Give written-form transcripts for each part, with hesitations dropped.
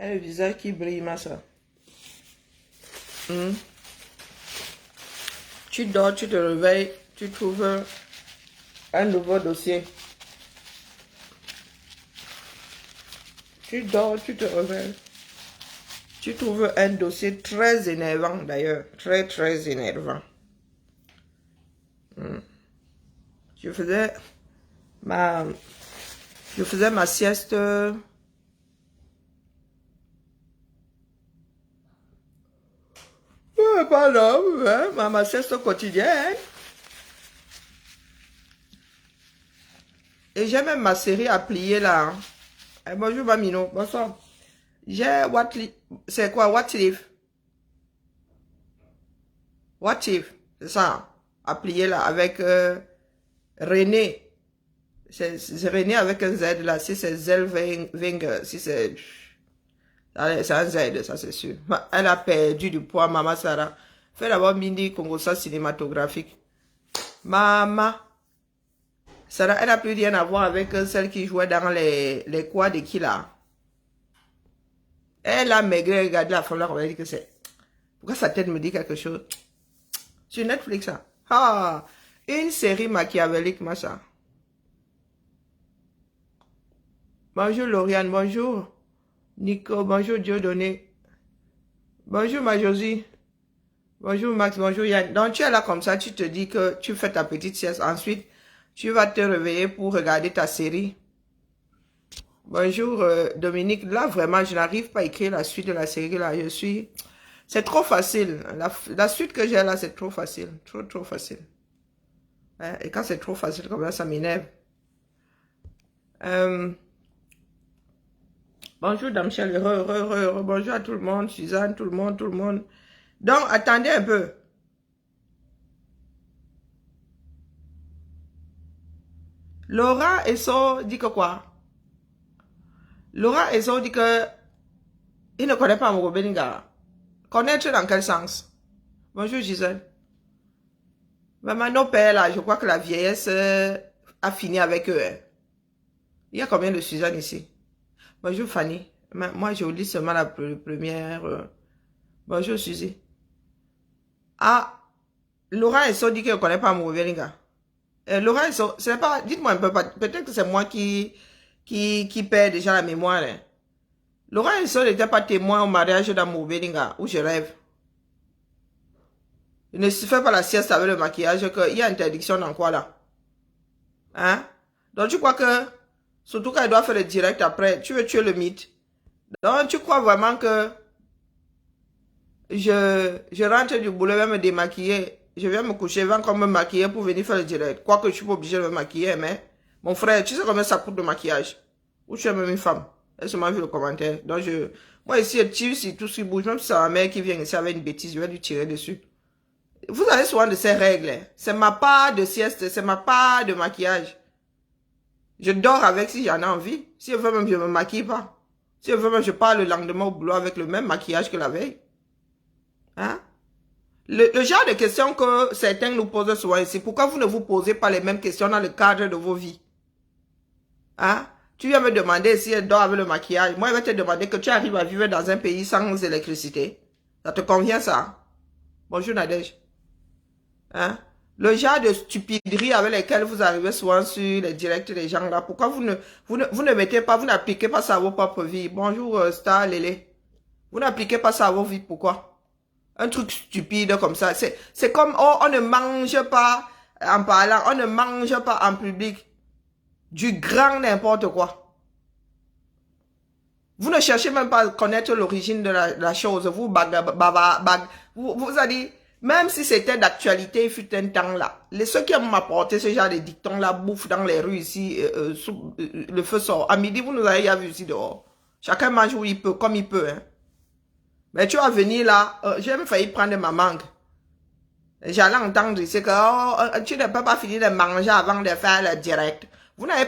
le visage qui brille, ma soeur. Hmm. Tu dors, tu te réveilles, tu trouves un nouveau dossier. Tu dors, tu te réveilles. Tu trouves un dossier très énervant d'ailleurs. Très, très énervant. Hmm. Je faisais ma sieste. Pardon, hein, ma sieste quotidienne. Et j'ai même ma série à plier là. Hein. Bonjour Mamino, bonsoir. J'ai c'est quoi What If? What If? C'est ça. À plier là avec René. C'est René avec un Z là. Si c'est Zellweger, si c'est un Z, ça c'est sûr. Elle a perdu du poids, Maman Sarah. Fais d'abord Mindi Congossa cinématographique. Maman. Sarah, elle n'a plus rien à voir avec celle qui jouait dans les quoi de qui là. Elle a maigri, regardé la femme là, on va dire que c'est. Pourquoi sa tête me dit quelque chose? Sur Netflix, ça. Ah, une série machiavélique, machin. Bonjour Lauriane, bonjour Nico, bonjour Dieudonné. Bonjour ma Josie. Bonjour Max, bonjour Yann. Donc tu es là comme ça, tu te dis que tu fais ta petite sieste. Ensuite, tu vas te réveiller pour regarder ta série. Bonjour Dominique. Là, vraiment, je n'arrive pas à écrire la suite de la série. Là, je suis... C'est trop facile. La suite que j'ai là, c'est trop facile. Trop, trop facile. Hein? Et quand c'est trop facile comme ça m'énerve. Bonjour Damchel. Bonjour à tout le monde. Suzanne, tout le monde, tout le monde. Donc, attendez un peu. Laura Esso dit que quoi? Laura Esso dit que il ne connaît pas Amogo Beninga. Connaître dans quel sens? Bonjour Gisèle. Maman, nos pères là, je crois que la vieillesse a fini avec eux. Hein. Il y a combien de Suzanne ici? Bonjour Fanny. Moi, je lis seulement la première. Bonjour Suzy. Ah, Laura Esso dit qu'elle ne connaît pas Amogo Beninga. Laura Esso, c'est pas. Dites-moi un peu, peut-être que c'est moi qui perds déjà la mémoire. Hein. Laura Esso n'était pas témoin au mariage d'Amogo Beninga, où je rêve. Il ne se fait pas la sieste avec le maquillage, qu'il y a interdiction dans quoi là? Hein? Donc tu crois que, surtout quand il doit faire le direct après, tu veux tuer le mythe. Donc tu crois vraiment que je rentre du boulot, je vais me démaquiller, je viens me coucher, je vais encore me maquiller pour venir faire le direct. Quoique je suis pas obligé de me maquiller, mais mon frère, tu sais combien ça coûte de maquillage? Ou tu es même une femme? Elle m'a vu le commentaire. Donc moi ici, je tire sur tout ce qui bouge, même si c'est ma mère qui vient ici avec une bêtise, je vais lui tirer dessus. Vous avez souvent de ces règles. C'est ma part de sieste, c'est ma part de maquillage. Je dors avec si j'en ai envie. Si je veux même, je ne me maquille pas. Si je veux même, je pars le lendemain au boulot avec le même maquillage que la veille. Hein? Le genre de questions que certains nous posent souvent ici, pourquoi vous ne vous posez pas les mêmes questions dans le cadre de vos vies? Hein? Tu viens me demander si elle dort avec le maquillage. Moi, je vais te demander que tu arrives à vivre dans un pays sans électricité. Ça te convient ça? Bonjour Nadège. Hein? Le genre de stupiderie avec lesquelles vous arrivez souvent sur les directs des gens là, pourquoi vous ne mettez pas, vous n'appliquez pas ça à vos propres vies? Bonjour Star Lélé. Vous n'appliquez pas ça à vos vies, pourquoi? Un truc stupide comme ça. C'est comme, oh, on ne mange pas en parlant, on ne mange pas en public. Du grand n'importe quoi. Vous ne cherchez même pas à connaître l'origine de la chose. Vous vous allez... Même si c'était d'actualité, il fut un temps là. Ceux qui m'ont apporté ce genre de dictons là, bouffent dans les rues ici, le feu sort. À midi, vous nous avez vu ici dehors. Chacun mange où il peut, comme il peut. Hein. Mais tu vas venir là, j'ai même failli prendre ma mangue. J'allais entendre ici que tu ne peux pas finir de manger avant de faire le direct.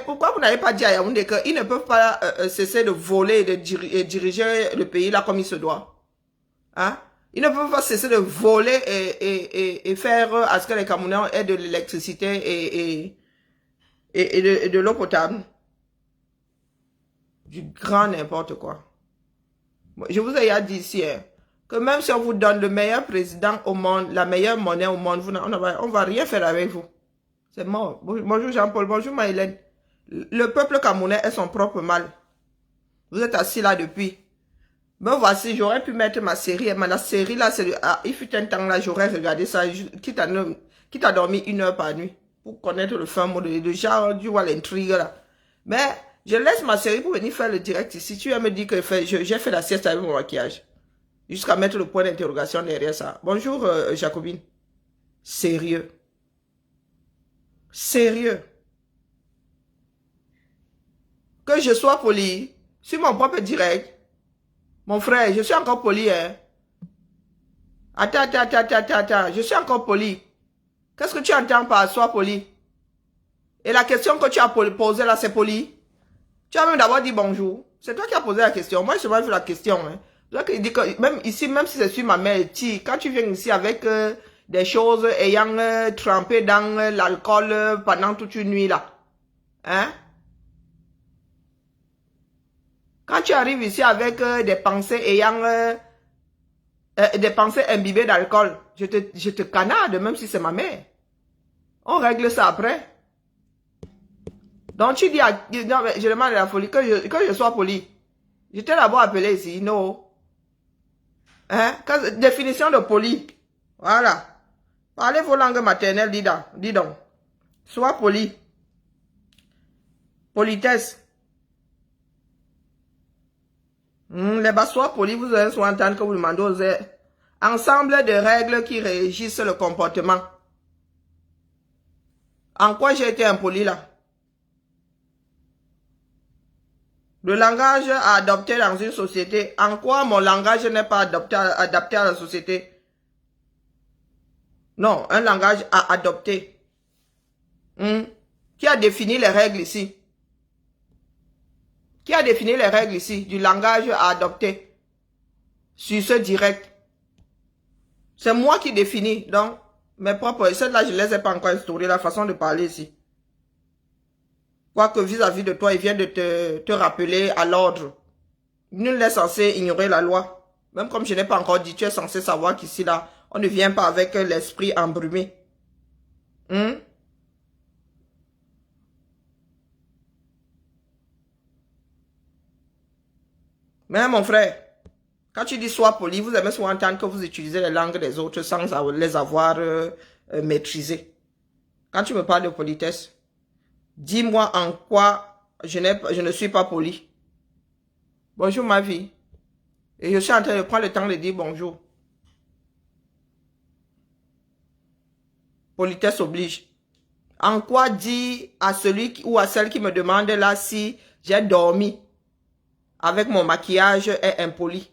Pourquoi vous n'avez pas dit à Yaoundé qu'ils ne peuvent pas cesser de voler et de diriger le pays là comme il se doit? Hein? Ils ne peuvent pas cesser de voler et faire à ce que les Camerounais aient de l'électricité et de l'eau potable. Du grand n'importe quoi. Je vous ai déjà dit ici, hein, que même si on vous donne le meilleur président au monde, la meilleure monnaie au monde, on va rien faire avec vous. C'est mort. Bonjour Jean-Paul, bonjour Maïlène. Le peuple camerounais est son propre mal. Vous êtes assis là depuis. Ben voici, j'aurais pu mettre ma série. Mais la série là, il fut un temps là, j'aurais regardé ça, quitte à dormir 1 heure par nuit. Pour connaître le fin mot de genre, du vois l'intrigue là. Mais je laisse ma série pour venir faire le direct ici. Tu vas me dire que j'ai fait la sieste avec mon maquillage. Jusqu'à mettre le point d'interrogation derrière ça. Bonjour Jacobine. Sérieux. Sérieux. Que je sois poli sur mon propre direct. Mon frère, je suis encore poli, hein. Attends. Je suis encore poli. Qu'est-ce que tu entends par sois poli? Et la question que tu as posée là, c'est poli? Tu as même d'abord dit bonjour. C'est toi qui as posé la question. Moi, je n'ai pas vu la question, hein. Il dit que même ici, même si c'est sur ma mère, quand tu viens ici avec des choses ayant trempé dans l'alcool pendant toute une nuit là, hein? Quand tu arrives ici avec des pensées ayant des pensées imbibées d'alcool, je te canarde, même si c'est ma mère. On règle ça après. Donc tu dis, non, mais je demande à la folie, que je sois poli. Je t'ai d'abord appelé ici, non. Hein? Définition de poli. Voilà. Parlez vos langues maternelles, dis donc. Sois poli. Politesse. Les bas, sois poli, vous allez souvent entendre que vous demandez aux ensemble de règles qui régissent le comportement. En quoi j'ai été impoli là? Le langage à adopter dans une société. En quoi mon langage n'est pas adapté à la société? Non, un langage à adopter. Qui a défini les règles ici? Qui a défini les règles ici du langage à adopter sur ce direct? C'est moi qui définis. Donc, mes propres... Celles-là, je ne les ai pas encore instaurées, la façon de parler ici. Quoique vis-à-vis de toi, il vient de te rappeler à l'ordre. Nul n'est censé ignorer la loi. Même comme je n'ai pas encore dit, tu es censé savoir qu'ici, là, on ne vient pas avec l'esprit embrumé. Mais mon frère, quand tu dis sois poli, vous aimez souvent entendre que vous utilisez les langues des autres sans les avoir maîtrisées. Quand tu me parles de politesse, dis-moi en quoi je ne suis pas poli. Bonjour ma vie. Et je suis en train de prendre le temps de dire bonjour. Politesse oblige. En quoi dire à celui ou à celle qui me demande là si j'ai dormi avec mon maquillage est impoli?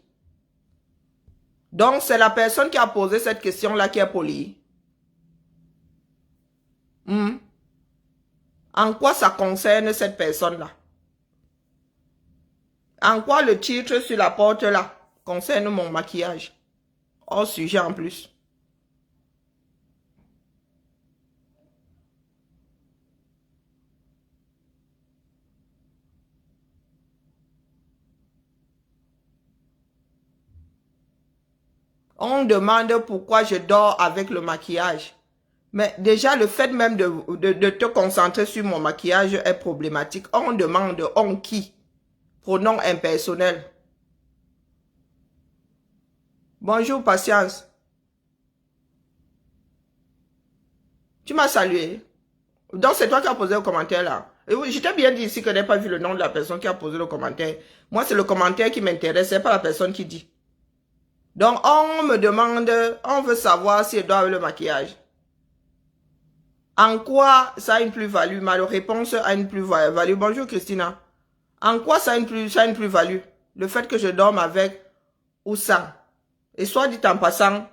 Donc c'est la personne qui a posé cette question-là qui est polie. En quoi ça concerne cette personne-là? En quoi le titre sur la porte-là concerne mon maquillage? Hors sujet en plus. On demande pourquoi je dors avec le maquillage. Mais déjà, le fait même de te concentrer sur mon maquillage est problématique. On demande on qui? Pronom impersonnel. Bonjour, patience. Tu m'as salué. Donc, c'est toi qui as posé le commentaire là. Et oui, je t'ai bien dit ici que je n'ai pas vu le nom de la personne qui a posé le commentaire. Moi, c'est le commentaire qui m'intéresse, c'est pas la personne qui dit. Donc, on me demande, on veut savoir si je dois avoir le maquillage. En quoi ça a une plus-value? Ma réponse a une plus-value. Bonjour Christina. En quoi ça a une plus-value? Le fait que je dorme avec ou sans. Et soit dit en passant,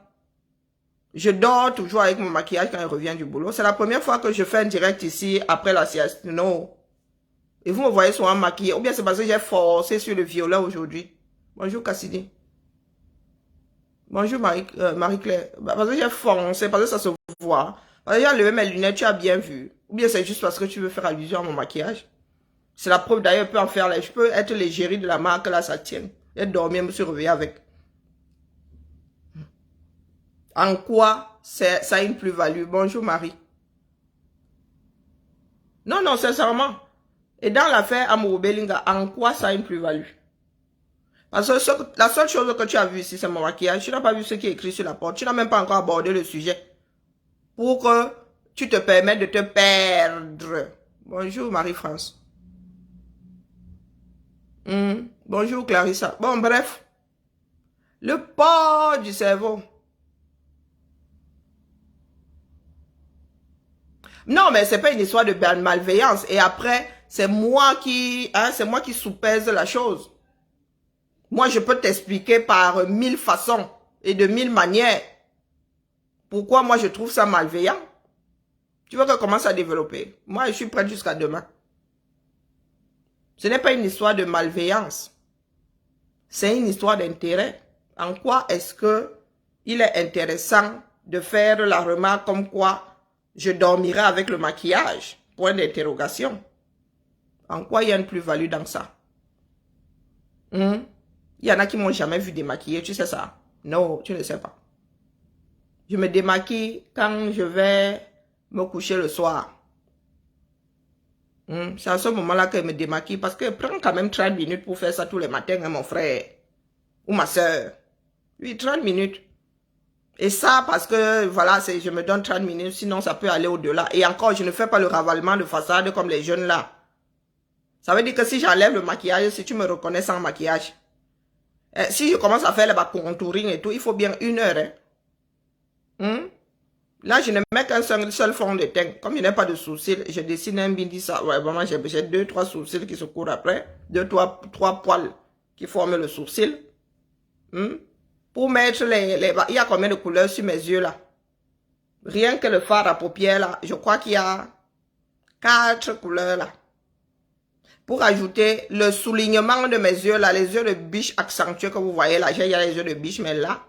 je dors toujours avec mon maquillage quand je reviens du boulot. C'est la première fois que je fais un direct ici après la sieste. Non. Et vous me voyez souvent maquillée. Ou bien c'est parce que j'ai forcé sur le violet aujourd'hui. Bonjour Cassidy. Bonjour Marie-Claire. Parce que j'ai foncé, parce que ça se voit. Parce que j'ai enlevé mes lunettes, tu as bien vu. Ou bien c'est juste parce que tu veux faire allusion à mon maquillage. C'est la preuve d'ailleurs, je peux en faire. Je peux être l'égérie de la marque, là, ça tient. J'ai dormi, je me suis réveillée avec. En quoi ça a une plus-value? Bonjour Marie. Non, non, sincèrement. Et dans l'affaire Amourou Belinga, en quoi ça a une plus-value? Parce que la seule chose que tu as vu ici, c'est mon maquillage. Tu n'as pas vu ce qui est écrit sur la porte. Tu n'as même pas encore abordé le sujet. Pour que tu te permettes de te perdre. Bonjour Marie-France. Bonjour Clarissa. Bon, bref. Le port du cerveau. Non, mais c'est pas une histoire de malveillance. Et après, c'est moi qui soupèse la chose. Moi, je peux t'expliquer par 1000 façons et de 1000 manières pourquoi moi je trouve ça malveillant. Tu veux que commence à développer. Moi, je suis prête jusqu'à demain. Ce n'est pas une histoire de malveillance. C'est une histoire d'intérêt. En quoi est-ce que il est intéressant de faire la remarque comme quoi je dormirai avec le maquillage? Point d'interrogation. En quoi il y a une plus-value dans ça? Il y en a qui m'ont jamais vu démaquiller, tu sais ça? Non, tu ne sais pas. Je me démaquille quand je vais me coucher le soir. C'est à ce moment-là que je me démaquille parce que prend quand même 30 minutes pour faire ça tous les matins, hein, mon frère. Ou ma soeur. Oui, 30 minutes. Et ça, parce que, voilà, je me donne 30 minutes, sinon ça peut aller au-delà. Et encore, je ne fais pas le ravalement de façade comme les jeunes là. Ça veut dire que si j'enlève le maquillage, si tu me reconnais sans maquillage, si je commence à faire le contouring et tout, il faut bien 1 heure. Là, je ne mets qu'un seul fond de teint. Comme il n'y a pas de sourcils, je dessine un bindi ça. Ouais, vraiment, j'ai 2-3 sourcils qui se courent après. 2-3 poils qui forment le sourcil. Pour mettre il y a combien de couleurs sur mes yeux là? Rien que le fard à paupières là, je crois qu'il y a 4 couleurs là. Pour ajouter le soulignement de mes yeux là, les yeux de biche accentués que vous voyez là, il y a les yeux de biche, mais là,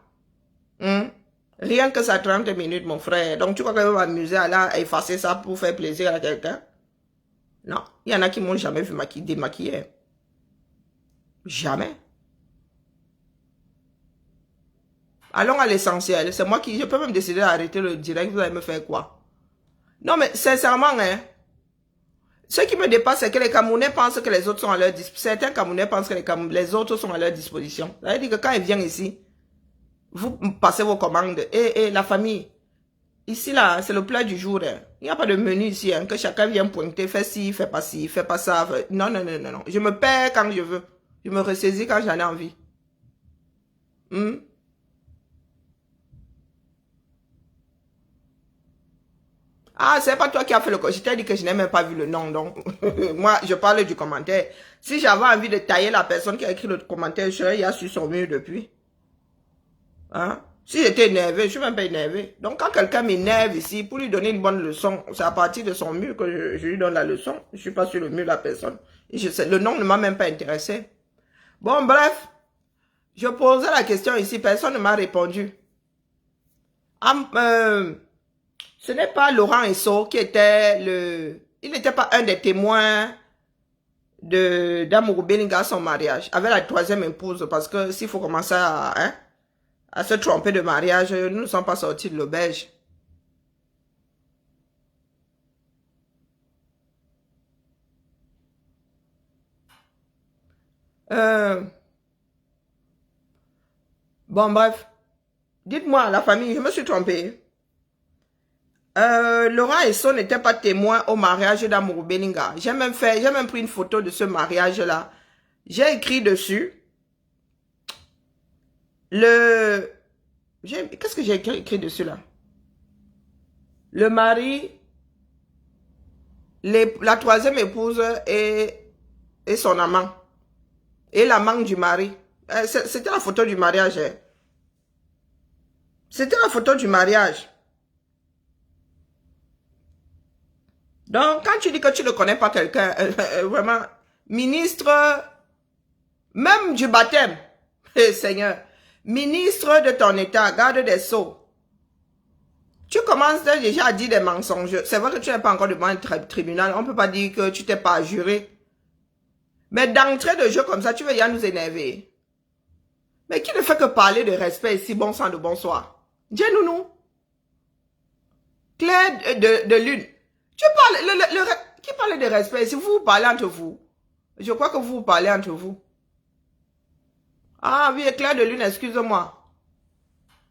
rien que ça 30 minutes, mon frère. Donc, tu crois que je vais m'amuser à effacer ça pour faire plaisir à quelqu'un? Non. Il y en a qui m'ont jamais vu démaquiller. Jamais. Allons à l'essentiel. C'est moi qui... Je peux même décider d'arrêter le direct. Vous allez me faire quoi? Non, mais sincèrement, ce qui me dépasse, c'est que les Camerounais pensent que les autres sont à leur disposition. Certains Camerounais pensent que les autres sont à leur disposition. Ça veut dire que quand ils viennent ici, vous passez vos commandes. Et la famille, ici là, c'est le plat du jour. Il n'y a pas de menu ici, que chacun vient pointer, fait ci, fait pas ci, fait pas ça. Non, non, non, non, non. Je me perds quand je veux. Je me ressaisis quand j'en ai envie. Ah, c'est pas toi qui as fait le commentaire. Je t'ai dit que je n'ai même pas vu le nom, donc. Moi, je parle du commentaire. Si j'avais envie de tailler la personne qui a écrit le commentaire, je serais sur son mur depuis. Hein? Si j'étais énervé, je suis même pas énervé. Donc, quand quelqu'un m'énerve ici, pour lui donner une bonne leçon, c'est à partir de son mur que je lui donne la leçon. Je suis pas sur le mur de la personne. Et le nom ne m'a même pas intéressé. Bon, bref. Je posais la question ici, personne ne m'a répondu. Ce n'est pas Laurent Esso qui était il n'était pas un des témoins d'Amourou Belinga à son mariage, avec la 3e épouse, parce que s'il faut commencer à se tromper de mariage, nous ne sommes pas sortis de l'auberge. Bon, bref. Dites-moi, la famille, je me suis trompée. Laurent Esso n'était pas témoin au mariage d'Amourou Belinga. J'ai même pris une photo de ce mariage-là. J'ai écrit dessus. Qu'est-ce que j'ai écrit dessus là? Le mari, la 3e épouse et son amant. Et l'amant du mari. C'était la photo du mariage. C'était la photo du mariage. Donc, quand tu dis que tu ne connais pas quelqu'un, vraiment, ministre, même du baptême, Seigneur, ministre de ton état, garde des sceaux, tu commences déjà à dire des mensonges. C'est vrai que tu n'es pas encore devant un tribunal, on ne peut pas dire que tu t'es pas juré. Mais d'entrée de jeu comme ça, tu veux déjà nous énerver. Mais qui ne fait que parler de respect ici, bon sang de bonsoir. Dis-nous. Claire de lune. Tu parles, qui parle de respect ici? Vous parlez entre vous. Je crois que vous parlez entre vous. Ah oui, Claire de lune, excuse-moi.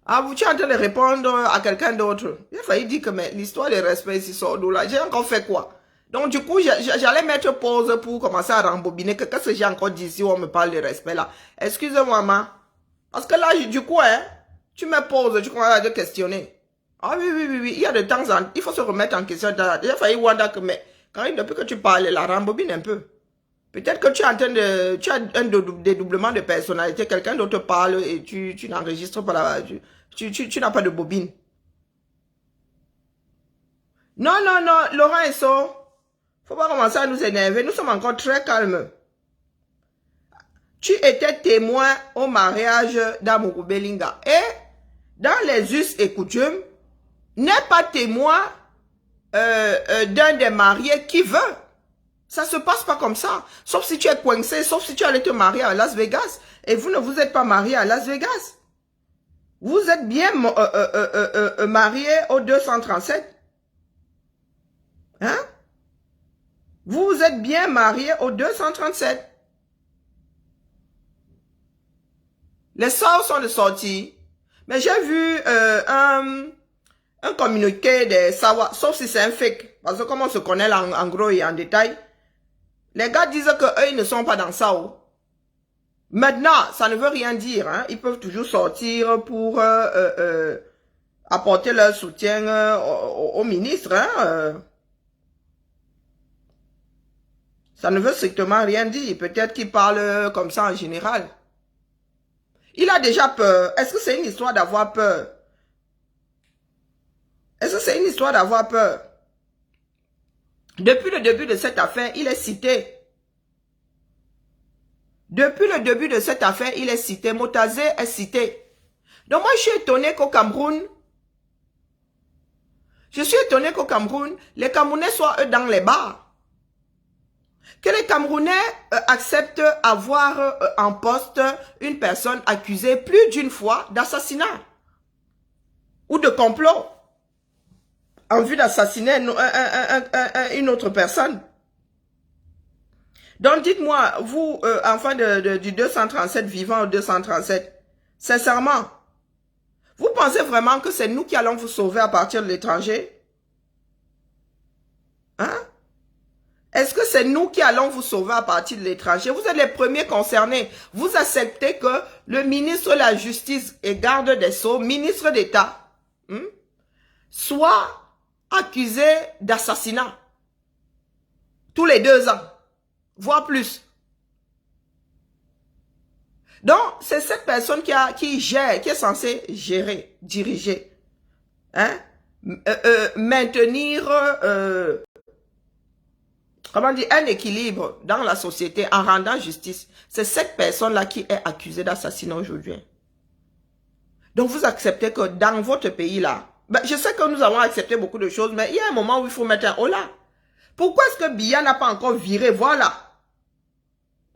Ah, tu es en train de répondre à quelqu'un d'autre. J'ai failli dire que l'histoire de respect ici sort d'où là. J'ai encore fait quoi? Donc du coup, j'allais mettre pause pour commencer à rembobiner. Qu'est-ce que j'ai encore dit si on me parle de respect là? Excuse-moi, ma. Parce que là, du coup, hein, tu me poses, tu commences à te questionner. Ah oui, il y a de temps en temps, il faut se remettre en question. J'ai failli voir que, mais quand depuis que tu parles, la rembobine un peu. Peut-être que tu es en train de, tu as un dédoublement de personnalité, quelqu'un d'autre parle et tu n'enregistres pas là, tu n'as pas de bobine. Non, Laurent et So, faut pas commencer à nous énerver, nous sommes encore très calmes. Tu étais témoin au mariage d'Amourou Belinga et dans les us et coutumes, n'est pas témoin d'un des mariés qui veut. Ça se passe pas comme ça. Sauf si tu es coincé, sauf si tu allais te marier à Las Vegas. Et vous ne vous êtes pas marié à Las Vegas. Vous êtes bien marié au 237. Hein? Vous êtes bien marié au 237. Les sorts sont de sortie. Mais j'ai vu un communiqué de Sawa, sauf si c'est un fake. Parce que comme on se connaît en gros et en détail, les gars disent qu'eux, ils ne sont pas dans ça. Maintenant, ça ne veut rien dire. Hein. Ils peuvent toujours sortir pour apporter leur soutien au ministre. Hein. Ça ne veut strictement rien dire. Peut-être qu'ils parlent comme ça en général. Il a déjà peur. Est-ce que c'est une histoire d'avoir peur? Est-ce que c'est une histoire d'avoir peur? Depuis le début de cette affaire, il est cité. Depuis le début de cette affaire, il est cité. Motazé est cité. Donc moi, je suis étonné qu'au Cameroun, les Camerounais soient eux dans les bars. Que les Camerounais acceptent avoir en poste une personne accusée plus d'une fois d'assassinat ou de complot en vue d'assassiner une autre personne. Donc dites-moi, vous, enfants du 237, vivant au 237, sincèrement, vous pensez vraiment que c'est nous qui allons vous sauver à partir de l'étranger? Hein? Est-ce que c'est nous qui allons vous sauver à partir de l'étranger? Vous êtes les premiers concernés. Vous acceptez que le ministre de la Justice et garde des Sceaux, ministre d'État, soit accusé d'assassinat tous les 2 ans, voire plus. Donc, c'est cette personne qui gère, qui est censée gérer, diriger, hein, maintenir, comment dire, un équilibre dans la société en rendant justice. C'est cette personne-là qui est accusée d'assassinat aujourd'hui. Donc, vous acceptez que dans votre pays-là, ben, je sais que nous avons accepté beaucoup de choses, mais il y a un moment où il faut mettre un holà. Pourquoi est-ce que Biya n'a pas encore viré? Voilà.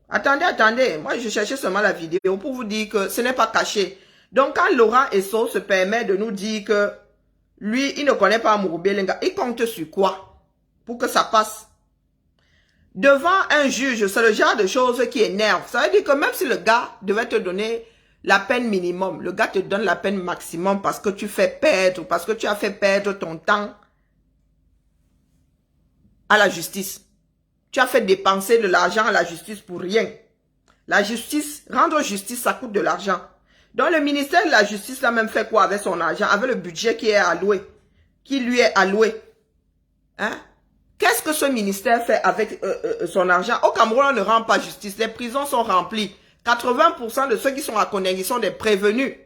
Attendez. Moi, je cherchais seulement la vidéo pour vous dire que ce n'est pas caché. Donc, quand Laurent Esso se permet de nous dire que lui, il ne connaît pas Amourou Belinga, il compte sur quoi pour que ça passe? Devant un juge, c'est le genre de choses qui énerve. Ça veut dire que même si le gars devait te donner la peine minimum, le gars te donne la peine maximum parce que tu fais perdre, parce que tu as fait perdre ton temps à la justice. Tu as fait dépenser de l'argent à la justice pour rien. La justice, rendre justice, ça coûte de l'argent. Donc le ministère de la Justice a même fait quoi avec son argent, avec le budget qui est alloué, qui lui est alloué. Hein? Qu'est-ce que ce ministère fait avec son argent? Au Cameroun, on ne rend pas justice. Les prisons sont remplies. 80% de ceux qui sont à Konengi sont des prévenus.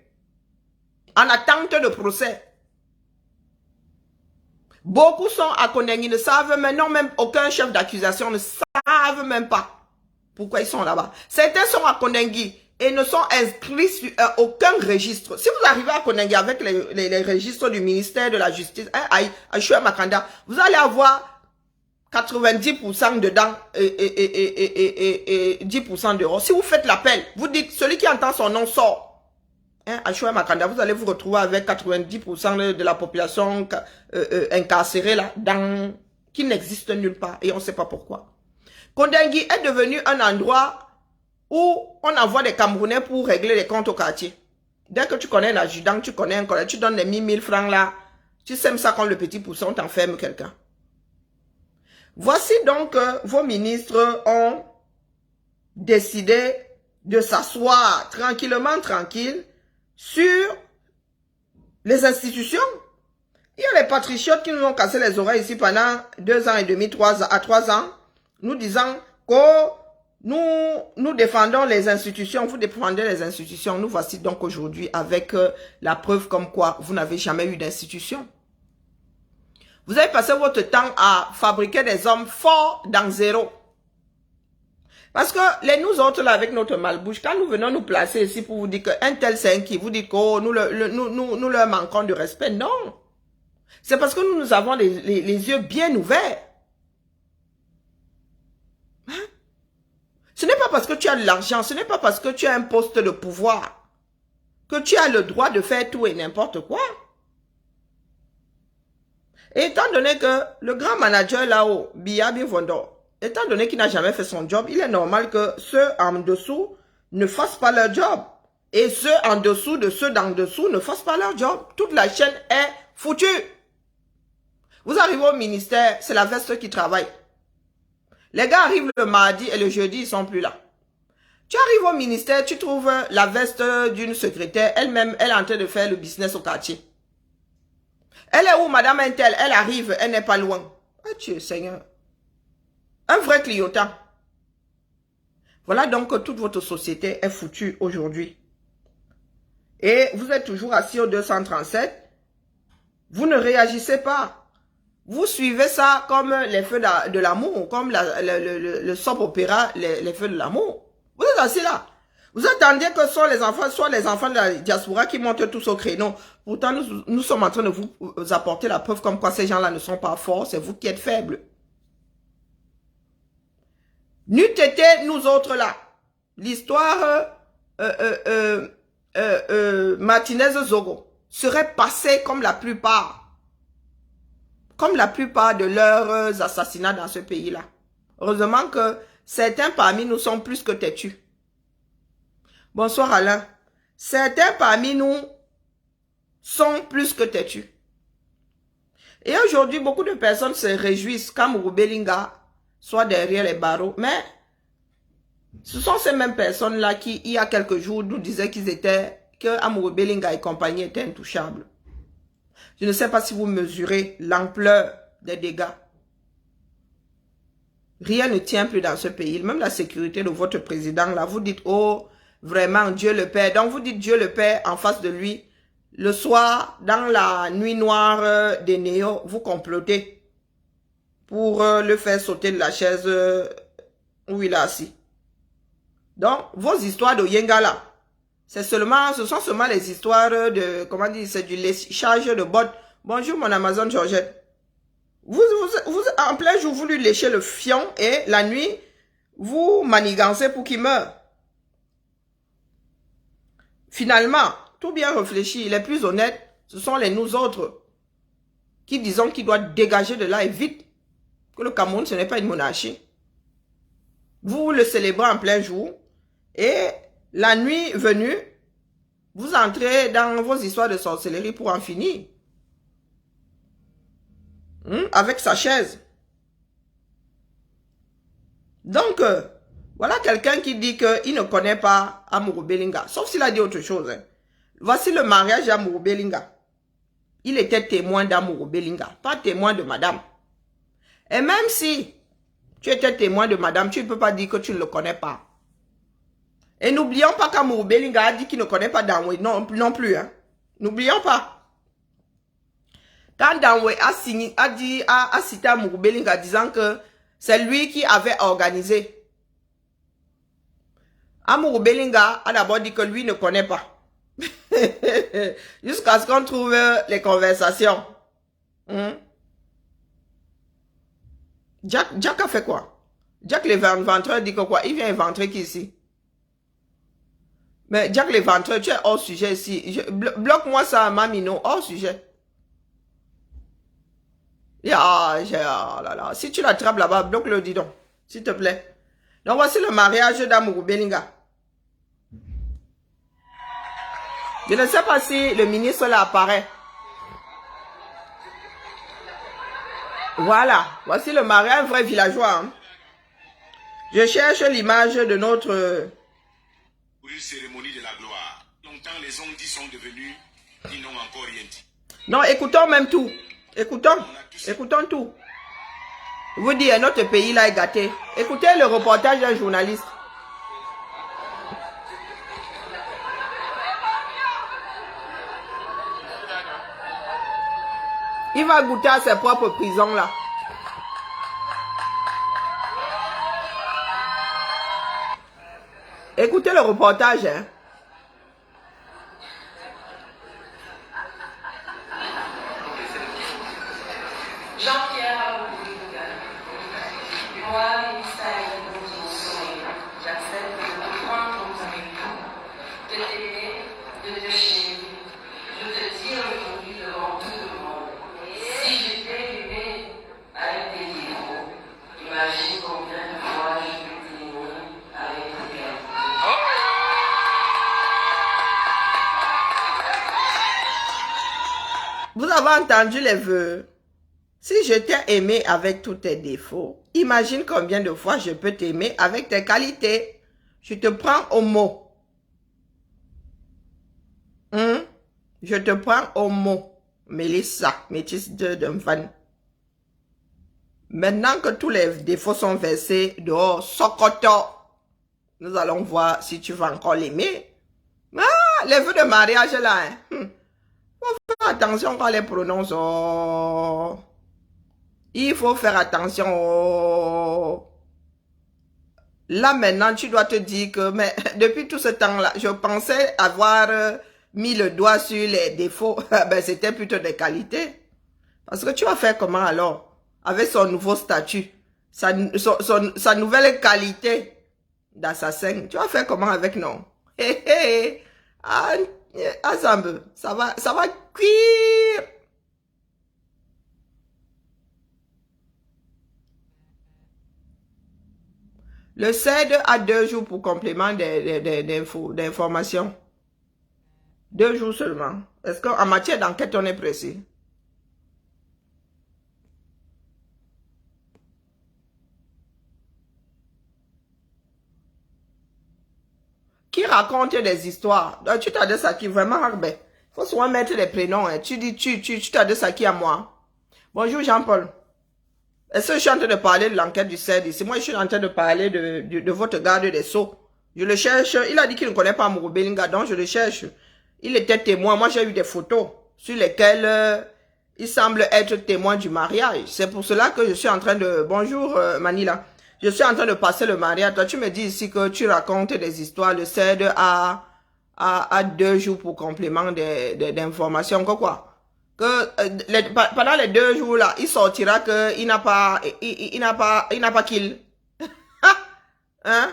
En attente de procès. Beaucoup sont à Konengi, ne savent même, non, même aucun chef d'accusation ne savent même pas pourquoi ils sont là-bas. Certains sont à Konengi et ne sont inscrits sur aucun registre. Si vous arrivez à Konengi avec les registres du ministère de la Justice, à Choué Makanda, vous allez avoir 90% dedans et 10% dehors. Si vous faites l'appel, vous dites, celui qui entend son nom sort. hein, à Choué-Makanda, vous allez vous retrouver avec 90% de la population incarcérée là, qui n'existe nulle part et on ne sait pas pourquoi. Kondengui est devenu un endroit où on envoie des Camerounais pour régler les comptes au quartier. Dès que tu connais un adjudant, tu connais un collègue, tu donnes les 1000 francs là, tu sèmes ça comme le petit pousson, t'enfermes quelqu'un. Voici donc vos ministres ont décidé de s'asseoir tranquille, sur les institutions. Il y a les patriotes qui nous ont cassé les oreilles ici pendant 2 ans et demi, 3 ans, nous disant que nous défendons les institutions, vous défendez les institutions. Nous voici donc aujourd'hui avec la preuve comme quoi vous n'avez jamais eu d'institution. Vous avez passé votre temps à fabriquer des hommes forts dans zéro. Parce que nous autres là avec notre malbouche, quand nous venons nous placer ici pour vous dire qu'un tel c'est un qui, vous dites que oh, nous leur manquons de respect. Non. C'est parce que nous avons les yeux bien ouverts. Hein? Ce n'est pas parce que tu as de l'argent, ce n'est pas parce que tu as un poste de pouvoir que tu as le droit de faire tout et n'importe quoi. Et étant donné que le grand manager là-haut, Biabi Vondo, étant donné qu'il n'a jamais fait son job, il est normal que ceux en dessous ne fassent pas leur job. Et ceux en dessous de ceux d'en dessous ne fassent pas leur job. Toute la chaîne est foutue. Vous arrivez au ministère, c'est la veste qui travaille. Les gars arrivent le mardi et le jeudi, ils sont plus là. Tu arrives au ministère, tu trouves la veste d'une secrétaire, elle-même, elle est en train de faire le business au quartier. Elle est où, madame Intel? Elle arrive, elle n'est pas loin. Ah Dieu Seigneur. Un vrai clientant. Voilà donc que toute votre société est foutue aujourd'hui. Et vous êtes toujours assis au 237. Vous ne réagissez pas. Vous suivez ça comme les feux de l'amour, comme le soap opéra, les feux de l'amour. Vous êtes assis là. Vous attendiez que soit les enfants de la diaspora qui montent tous au créneau. Pourtant, nous sommes en train de vous apporter la preuve comme quoi ces gens-là ne sont pas forts, c'est vous qui êtes faibles. N'eût été nous autres là. L'histoire Martinez Zogo serait passée comme la plupart de leurs assassinats dans ce pays-là. Heureusement que certains parmi nous sont plus que têtus. Bonsoir Alain. Certains parmi nous sont plus que têtus. Et aujourd'hui, beaucoup de personnes se réjouissent qu'Amourou Belinga soit derrière les barreaux. Mais ce sont ces mêmes personnes-là qui, il y a quelques jours, nous disaient que Amourou Belinga et compagnie étaient intouchables. Je ne sais pas si vous mesurez l'ampleur des dégâts. Rien ne tient plus dans ce pays. Même la sécurité de votre président, là, vous dites, oh, vraiment, Dieu le Père. Donc, vous dites Dieu le Père en face de lui. Le soir, dans la nuit noire des néos, vous complotez pour le faire sauter de la chaise où il est assis. Donc, vos histoires de Yenga, là, ce sont seulement les histoires de, comment dire, c'est du léchage de bottes. Bonjour, mon Amazon Georgette. Vous, en plein jour, vous lui léchez le fion et la nuit, vous manigancez pour qu'il meure. Finalement, tout bien réfléchi, les plus honnêtes, ce sont nous autres qui disons qu'il doit dégager de là et vite. Que le Cameroun, ce n'est pas une monarchie. Vous le célébrez en plein jour et la nuit venue, vous entrez dans vos histoires de sorcellerie pour en finir. Avec sa chaise. Donc, voilà quelqu'un qui dit qu'il ne connaît pas Amourou Belinga. Sauf s'il a dit autre chose. Hein. Voici le mariage d'Amourou Belinga. Il était témoin d'Amourou Belinga, pas témoin de madame. Et même si tu étais témoin de madame, tu ne peux pas dire que tu ne le connais pas. Et n'oublions pas qu'Amourou Belinga a dit qu'il ne connaît pas Danwe non plus. Hein. N'oublions pas. Quand Danwe a cité Amourou Belinga disant que c'est lui qui avait organisé. Amourou Belinga a d'abord dit que lui ne connaît pas. Jusqu'à ce qu'on trouve les conversations. Jack a fait quoi? Jack, le ventreur, dit que quoi? Il vient inventer qui ici? Mais Jack l'éventreur, tu es hors sujet ici. Bloque-moi ça, Mamino, hors sujet. Oh là là. Si tu l'attrapes là-bas, bloque-le, dis donc. S'il te plaît. Donc voici le mariage d'Amourou Belinga. Je ne sais pas si le ministre là apparaît. Voilà. Voici le mariage, un vrai villageois. Hein. Je cherche l'image de notre... Une cérémonie de la gloire. Longtemps les hommes dits sont devenus, ils n'ont encore rien dit. Non, écoutons même tout. Écoutons tout. Vous dites, notre pays là est gâté. Écoutez le reportage d'un journaliste. Il va goûter à ses propres prisons là. Écoutez le reportage, hein. Jean-Pierre moi, ministère de mon sommeil, j'accepte de prendre ton époux, de t'aimer, de te chérir, de te dire aujourd'hui devant tout le monde. Si j'étais aimé avec des défauts, imagine combien de fois je peux t'aimer avec des qualités. Vous avez entendu les vœux. Si je t'ai aimé avec tous tes défauts, imagine combien de fois je peux t'aimer avec tes qualités. Je te prends au mot. Je te prends au mot. Mélissa, métisse d'un fan. Maintenant que tous les défauts sont versés dehors, Sokoto, nous allons voir si tu vas encore l'aimer. Ah, les vœux de mariage là, hein. Faut faire attention quand on les prononce. Oh. Il faut faire attention. Oh. Là maintenant, tu dois te dire que mais depuis tout ce temps-là, je pensais avoir mis le doigt sur les défauts. Ben, c'était plutôt des qualités. Parce que tu vas faire comment alors? Avec son nouveau statut, sa nouvelle qualité d'assassin. Tu vas faire comment avec non? Hé hé. Ensemble, ça va cuire. Le CED a 2 jours pour complément d'informations. 2 jours seulement. Est-ce qu'en matière d'enquête, on est précis? Qui raconte des histoires? Tu t'adresses à qui? Vraiment, Harbert. Il faut souvent mettre les prénoms. Hein. Tu dis, tu t'adresses à qui? À moi? Bonjour, Jean-Paul. Est-ce que je suis en train de parler de l'enquête du CED ici? Moi, je suis en train de parler de votre garde des Sceaux. Je le cherche. Il a dit qu'il ne connaît pas Amourou Belinga, donc je le cherche. Il était témoin. Moi, j'ai eu des photos sur lesquelles il semble être témoin du mariage. C'est pour cela que je suis en train de... Bonjour, Manila. Je suis en train de passer le mariage. Toi, tu me dis ici que tu racontes des histoires. Le CED a 2 jours pour complément d'informations. Quoi? Que pendant les 2 jours là, il sortira que il n'a pas kill. Hein?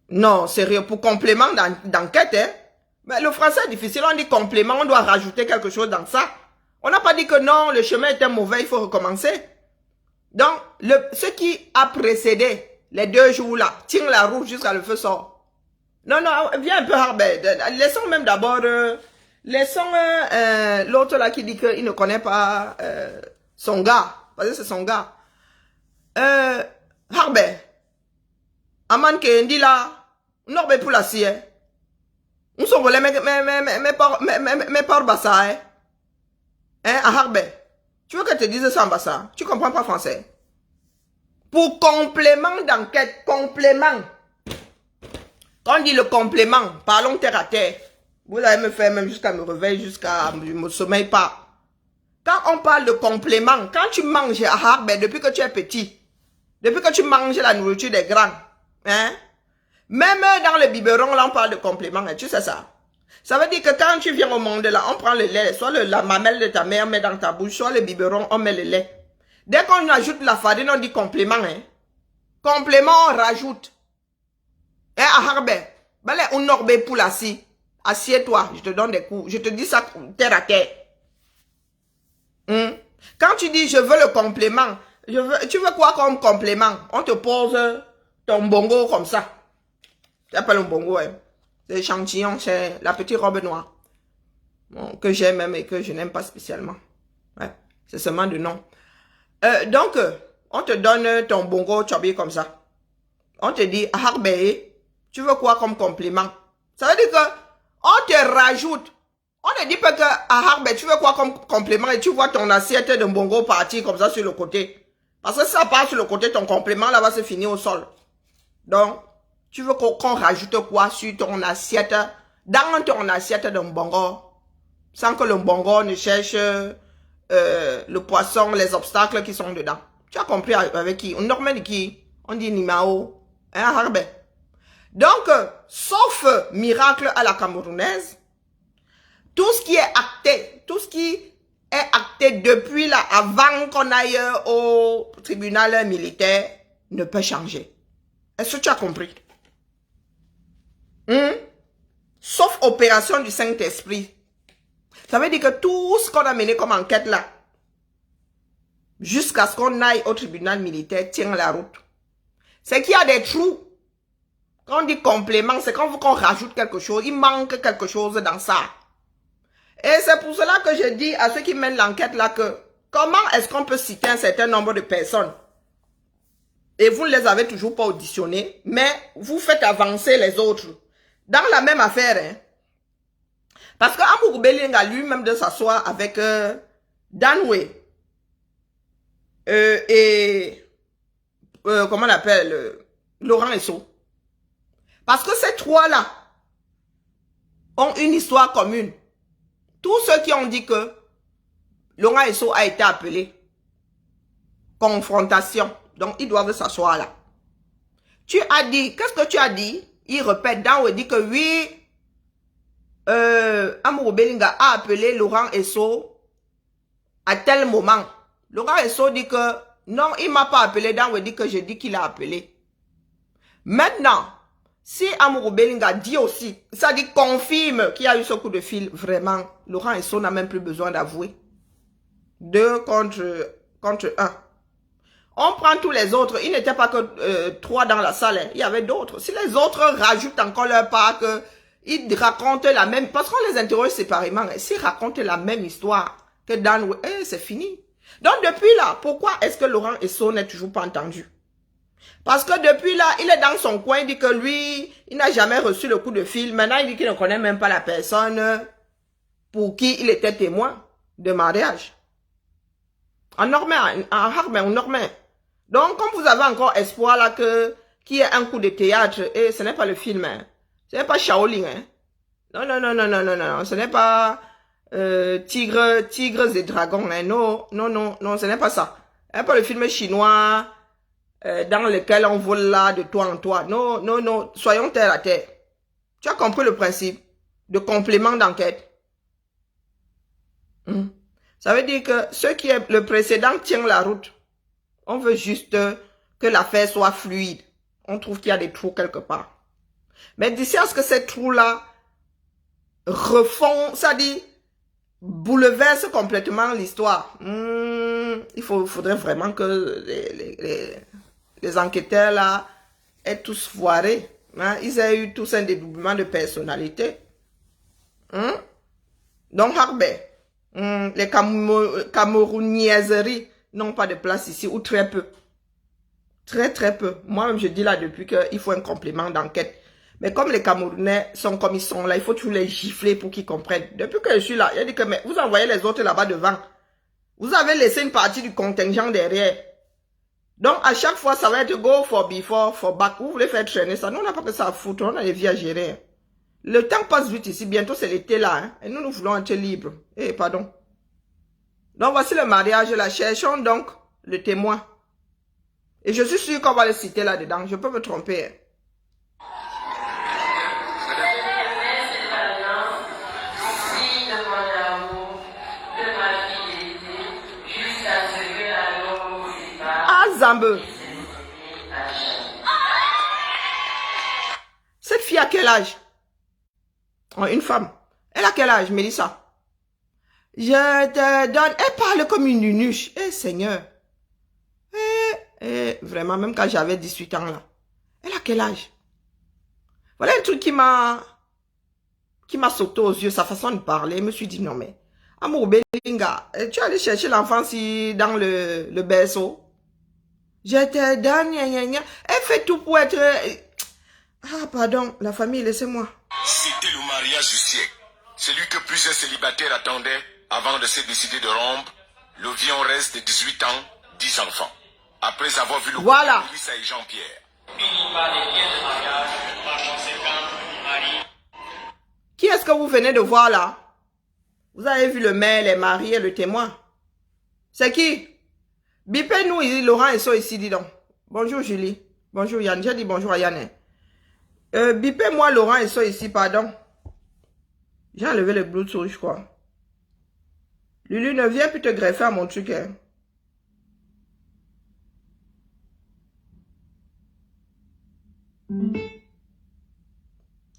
Non, sérieux, pour complément d'enquête, hein? Mais le français est difficile, on dit complément, on doit rajouter quelque chose dans ça. On n'a pas dit que non, le chemin était mauvais, il faut recommencer. Donc, ce qui a précédé les 2 jours là, tire la roue jusqu'à le feu sort. Non, viens un peu, Harbert. Laissons même d'abord... laissons l'autre là qui dit qu'il ne connaît pas son gars. Parce que c'est son gars. Harbert. Aman Kendi là. Non, mais pour la sienne. Nous sommes volés, mais par Bassa. Hein, à Harbert. Tu veux que je te dise ça en Bassa? Tu comprends pas français? Pour complément d'enquête, complément. Quand on dit le complément, parlons terre à terre. Vous allez me faire même jusqu'à me réveiller, jusqu'à me sommeil pas. Quand on parle de complément, quand tu manges à Harbert depuis que tu es petit, depuis que tu manges la nourriture des grands, hein, même dans le biberon, là, on parle de complément, hein, tu sais ça. Ça veut dire que quand tu viens au monde, là, on prend le lait, soit la mamelle de ta mère, on met dans ta bouche, soit le biberon, on met le lait. Dès qu'on ajoute la farine, on dit complément, hein. Complément, on rajoute. Hein, à Harbert. Balé, on norbe pour l'assis. Assieds-toi, je te donne des coups. Je te dis ça terre à terre. Quand tu dis je veux le complément, tu veux quoi comme complément? On te pose ton bongo comme ça. Tu appelles un bongo, hein. C'est l'échantillon, c'est la petite robe noire. Bon, que j'aime même et que je n'aime pas spécialement. Ouais, c'est seulement du nom. Donc, on te donne ton bongo chobby comme ça. On te dit, harbe, tu veux quoi comme complément? Ça veut dire que on te rajoute. On ne dit pas que harbe, tu veux quoi comme complément et tu vois ton assiette de bongo partir comme ça sur le côté. Parce que si ça part sur le côté, ton complément là va se finir au sol. Donc, tu veux qu'on rajoute quoi sur ton assiette, dans ton assiette de bongo, sans que le bongo ne cherche le poisson, les obstacles qui sont dedans. Tu as compris avec qui? On normal qui? On dit Nimao, hein, harbe. Donc, sauf miracle à la camerounaise, tout ce qui est acté, tout ce qui est acté depuis là, avant qu'on aille au tribunal militaire, ne peut changer. Est-ce que tu as compris? Sauf opération du Saint-Esprit. Ça veut dire que tout ce qu'on a mené comme enquête là, jusqu'à ce qu'on aille au tribunal militaire, tient la route. C'est qu'il y a des trous. Quand on dit complément, c'est quand on rajoute quelque chose, il manque quelque chose dans ça. Et c'est pour cela que je dis à ceux qui mènent l'enquête là que, comment est-ce qu'on peut citer un certain nombre de personnes et vous ne les avez toujours pas auditionnés, mais vous faites avancer les autres dans la même affaire, hein? Parce que Amourou Belling a lui-même de s'asseoir avec Danwe et comment on appelle Laurent Esso. Parce que ces trois-là ont une histoire commune. Tous ceux qui ont dit que Laurent Esso a été appelé, confrontation, donc ils doivent s'asseoir là. Tu as dit, qu'est-ce que tu as dit? Il répète, Danwe dit que oui, Amourou Bellinga a appelé Laurent Esso à tel moment. Laurent Esso dit que non, il m'a pas appelé. Danwe dit que je dis qu'il a appelé. Maintenant, si Amourou Bellinga dit aussi, ça dit confirme qu'il y a eu ce coup de fil, vraiment, Laurent Esso n'a même plus besoin d'avouer. 2 contre 1. On prend tous les autres. Il n'était pas que 3 dans la salle. Hein. Il y avait d'autres. Si les autres rajoutent encore leur part que ils racontent la même, parce qu'on les interroge séparément, s'ils racontent la même histoire que Dan, c'est fini. Donc depuis là, pourquoi est-ce que Laurent Esso n'est toujours pas entendu? Parce que depuis là, il est dans son coin, il dit que lui, il n'a jamais reçu le coup de fil. Maintenant, il dit qu'il ne connaît même pas la personne pour qui il était témoin de mariage. En normal, en harme, en normal. Donc, comme vous avez encore espoir là qu'il y ait un coup de théâtre, et ce n'est pas le film, hein. Ce n'est pas Shaolin, hein. Non, ce n'est pas Tigres et Dragons, hein. Non, ce n'est pas ça. Ce n'est pas le film chinois dans lequel on vole là de toi en toi. Non, soyons terre à terre. Tu as compris le principe de complément d'enquête. Ça veut dire que ce qui est le précédent tient la route. On veut juste que l'affaire soit fluide. On trouve qu'il y a des trous quelque part. Mais d'ici à ce que ces trous-là refont, ça dit, bouleverse complètement l'histoire. Il faudrait vraiment que les enquêteurs là aient tous foiré. Hein? Ils aient eu tous un dédoublement de personnalité. Donc, Harbert, les camerounaiseries n'ont pas de place ici, ou très peu. Très peu. Moi-même, je dis là depuis qu'il faut un complément d'enquête. Mais comme les Camerounais sont comme ils sont là, il faut toujours les gifler pour qu'ils comprennent. Depuis que je suis là, il a dit que mais vous envoyez les autres là-bas devant. Vous avez laissé une partie du contingent derrière. Donc, à chaque fois, ça va être go for before, for back. Vous voulez faire traîner ça. Nous, on n'a pas que ça à foutre. On a des vies à gérer. Le temps passe vite ici. Bientôt, c'est l'été là. Hein? Et nous voulons être libres. Pardon. Donc, voici le mariage là. Cherchons donc le témoin. Et je suis sûr qu'on va le citer là-dedans. Je peux me tromper. Hein? Zambe. Cette fille a a quel âge? Oh, une femme. Elle a quel âge, Mélissa? Je te donne... Elle parle comme une nunuche. Eh, Seigneur. Vraiment, même quand j'avais 18 ans, là. Elle a quel âge? Voilà un truc qui m'a sauté aux yeux, sa façon de parler. Je me suis dit, non, mais... Amour Belinga, tu es allé chercher l'enfant si dans le berceau. Je te donne, gna, gna, gna. Elle fait tout pour être... Ah, pardon, la famille, laissez-moi. C'était le mariage du siècle. Celui que plusieurs célibataires attendaient avant de se décider de rompre. Le vieux reste de 18 ans, 10 enfants. Après avoir vu le couple Voilà. de Mélissa et Jean-Pierre. Qui est-ce que vous venez de voir là? Vous avez vu le maire, les mariés et le témoin. C'est qui? Bipez-nous ici, Laurent et ça ici, dis donc. Bonjour Julie. Bonjour Yann. J'ai dit bonjour à Yann. Bipez-moi Laurent et ça ici, pardon. J'ai enlevé le Bluetooth, je crois. Lulu, ne viens plus te greffer à mon truc, hein.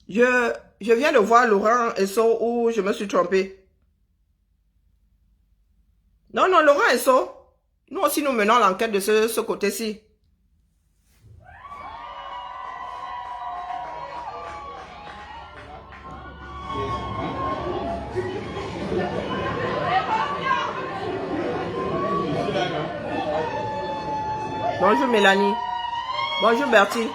Je viens de voir Laurent Esso où je me suis trompé. Non, non, Laurent Esso. Nous aussi, nous menons l'enquête de ce côté-ci. Bonjour Mélanie. Bonjour Bertie.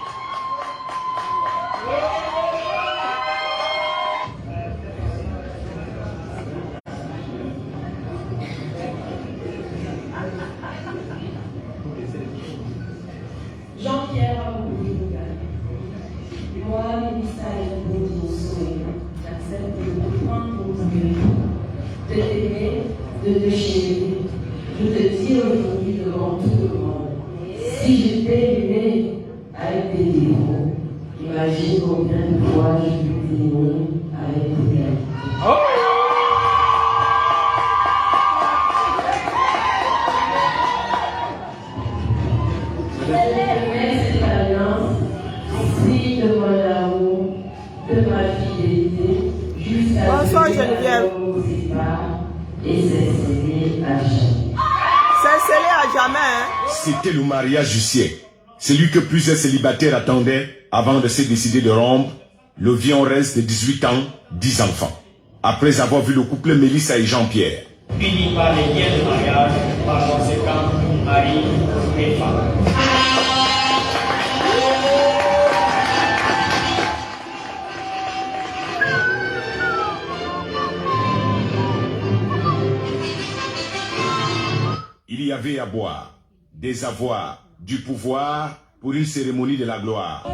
Jean-Pierre Amour-Belinga. Moi, Mélissa et Bonjour, j'accepte de prendre ton mérite, de t'aimer, de te chérir, de te dire aujourd'hui devant tout le monde. Si je t'ai aimé avec tes défauts, imagine combien de fois je peux t'aimer avec tes qualités. Cette alliance, signe de mon amour, de ma fidélité, jusqu'à Bonsoir, ce que Geneviève. nous sépare et c'est scellé à jamais. C'est scellé à jamais, hein? C'était le mariage du siècle. Celui que plusieurs célibataires attendaient avant de se décider de rompre. Le vieux reste de 18 ans, 10 enfants. Après avoir vu le couple Mélissa et Jean-Pierre. Unis par les liens de mariage, par conséquent, mari et femme. Il y avait à boire, des avoirs, du pouvoir pour une cérémonie de la gloire.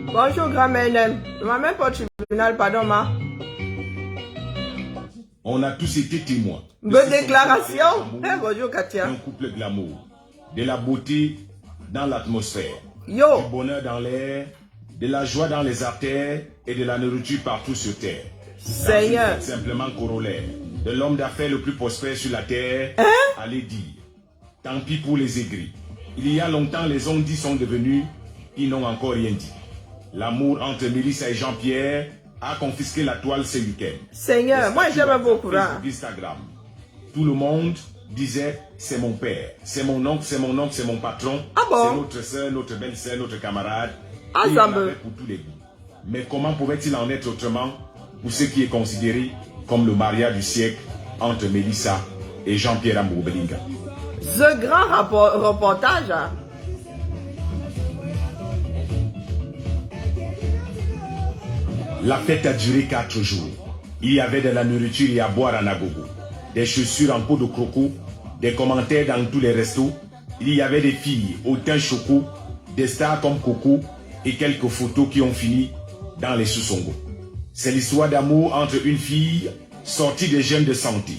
Bonjour grand-mère. Je ne m'amène pas au tribunal, pardon, ma. On a tous été témoins. Bonne déclaration. Bonjour Katia. Un couple glamour, de la beauté dans l'atmosphère, Yo. du bonheur dans l'air, de la joie dans les artères et de la nourriture partout sur terre. Seigneur. Dans une fête simplement corollaire de l'homme d'affaires le plus prospère sur la terre, allez dire, tant pis pour les aigris. Il y a longtemps, les hommes dits sont devenus, ils n'ont encore rien dit. L'amour entre Mélissa et Jean-Pierre a confisqué la toile ce week-end. Seigneur, moi j'aime vos courants. Facebook, Instagram. Tout le monde disait, c'est mon père, c'est mon oncle, c'est mon oncle, c'est mon patron, Ah bon? c'est notre soeur, notre belle-sœur, notre camarade. Ah, Il y ça en me- avait pour tous les goûts. Mais comment pouvait-il en être autrement pour ce qui est considéré comme le mariage du siècle entre Mélissa et Jean-Pierre Amour-Belinga? Ce grand reportage, hein. La fête a duré 4 jours. Il y avait de la nourriture et à boire à Nagogo, des chaussures en peau de croco, des commentaires dans tous les restos. Il y avait des filles au teint choco, des stars comme Coco et quelques photos qui ont fini dans les sous-songos. C'est l'histoire d'amour entre une fille sortie des jeunes de santé,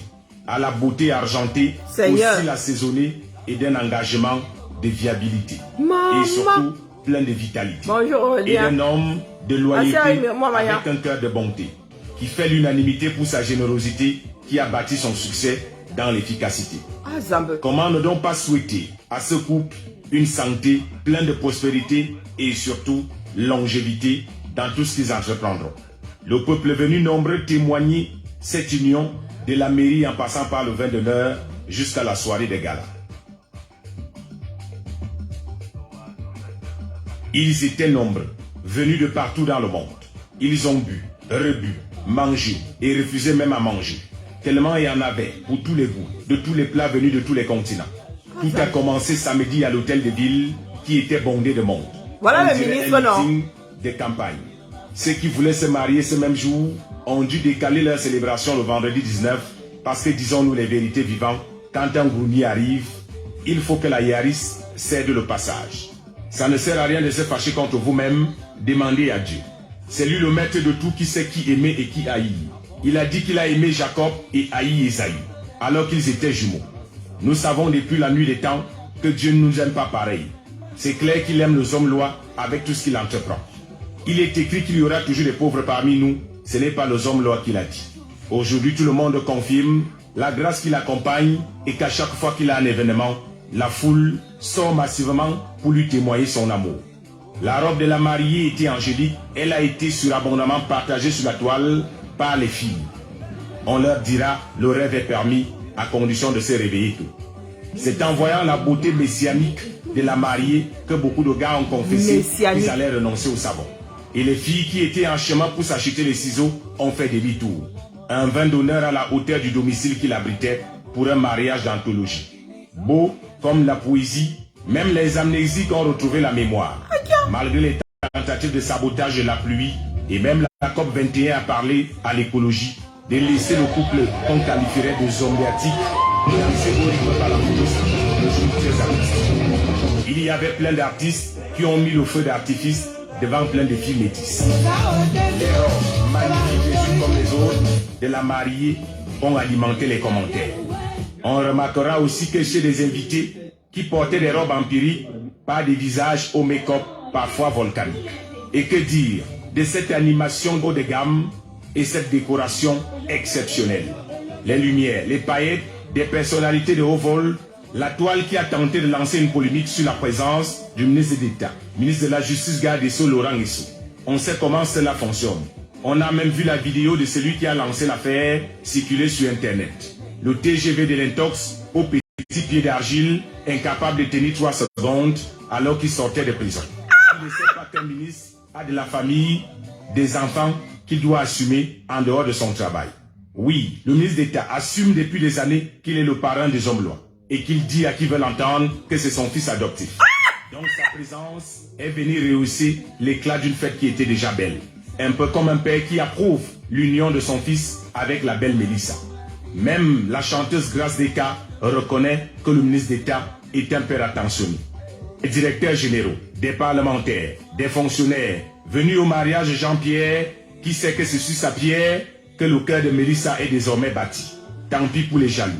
à la beauté argentée, Seigneur. aussi assaisonnée et d'un engagement de viabilité. Maman. Et surtout plein de vitalité. Bonjour Et Aurélien. d'un homme de loyauté Moi, Maya. avec un cœur de bonté, qui fait l'unanimité pour sa générosité, qui a bâti son succès dans l'efficacité. Ah, Zambe. Comment ne donc pas souhaiter à ce couple une santé pleine de prospérité et surtout longévité dans tout ce qu'ils entreprendront. Le peuple est venu nombreux témoigner cette union de la mairie en passant par le vin d'honneur jusqu'à la soirée des galas. Ils étaient nombreux, venus de partout dans le monde. Ils ont bu, rebu, mangé et refusé même à manger. Tellement il y en avait pour tous les goûts, de tous les plats venus de tous les continents. Tout a commencé samedi à l'hôtel de ville qui était bondé de monde. Voilà le ministre, non? Des campagnes. Ceux qui voulaient se marier ce même jour ont dû décaler leur célébration le vendredi 19 parce que, disons-nous les vérités vivantes, quand un gourmet arrive, il faut que la Yaris cède le passage. Ça ne sert à rien de se fâcher contre vous-même, demandez à Dieu. C'est lui le maître de tout qui sait qui aimer et qui haïr. Il a dit qu'il a aimé Jacob et haï Esaïe, alors qu'ils étaient jumeaux. Nous savons depuis la nuit des temps que Dieu ne nous aime pas pareil. C'est clair qu'il aime nos hommes lois avec tout ce qu'il entreprend. Il est écrit qu'il y aura toujours des pauvres parmi nous. Ce n'est pas nos hommes lois qu'il a dit. Aujourd'hui, tout le monde confirme la grâce qui l'accompagne et qu'à chaque fois qu'il a un événement, la foule sort massivement pour lui témoigner son amour. La robe de la mariée était angélique. Elle a été surabondamment partagée sur la toile par les filles. On leur dira, le rêve est permis à condition de se réveiller tôt. C'est en voyant la beauté messianique de la mariée que beaucoup de gars ont confessé qu'ils allaient renoncer au savon. Et les filles qui étaient en chemin pour s'acheter les ciseaux ont fait des demi-tours. Un vin d'honneur à la hauteur du domicile qu'il abritait pour un mariage d'anthologie. Beau comme la poésie, même les amnésiques ont retrouvé la mémoire. Malgré les tentatives de sabotage de la pluie, et même la COP 21 a parlé à l'écologie, de laisser le couple qu'on qualifierait de zombiatique, lancé au rythme par la police, le jour très artistique. Il y avait plein d'artistes qui ont mis le feu d'artifice devant plein de filles métisses. Les robes magnifiques les unes comme les autres de la mariée ont alimenté les commentaires. On remarquera aussi que chez les invités qui portaient des robes empiriques, pas des visages au make-up parfois volcaniques. Et que dire de cette animation haut de gamme et cette décoration exceptionnelle. Les lumières, les paillettes, des personnalités de haut vol, la toile qui a tenté de lancer une polémique sur la présence du ministre d'État, ministre de la Justice, garde des Sceaux, Laurent Guessou. On sait comment cela fonctionne. On a même vu la vidéo de celui qui a lancé l'affaire circuler sur Internet. Le TGV de l'Intox au petit pied d'argile, incapable de tenir 3 secondes alors qu'il sortait de prison. Il ne sait pas qu'un ministre a de la famille, des enfants qu'il doit assumer en dehors de son travail. Oui, le ministre d'État assume depuis des années qu'il est le parrain des hommes lois et qu'il dit à qui veut l'entendre que c'est son fils adoptif. Donc sa présence est venue rehausser l'éclat d'une fête qui était déjà belle. Un peu comme un père qui approuve l'union de son fils avec la belle Mélissa. Même la chanteuse Grace Deka reconnaît que le ministre d'État est un père attentionné. Les directeurs généraux, des parlementaires, des fonctionnaires venus au mariage de Jean-Pierre, qui sait que c'est sur sa pierre que le cœur de Mélissa est désormais bâti. Tant pis pour les jaloux,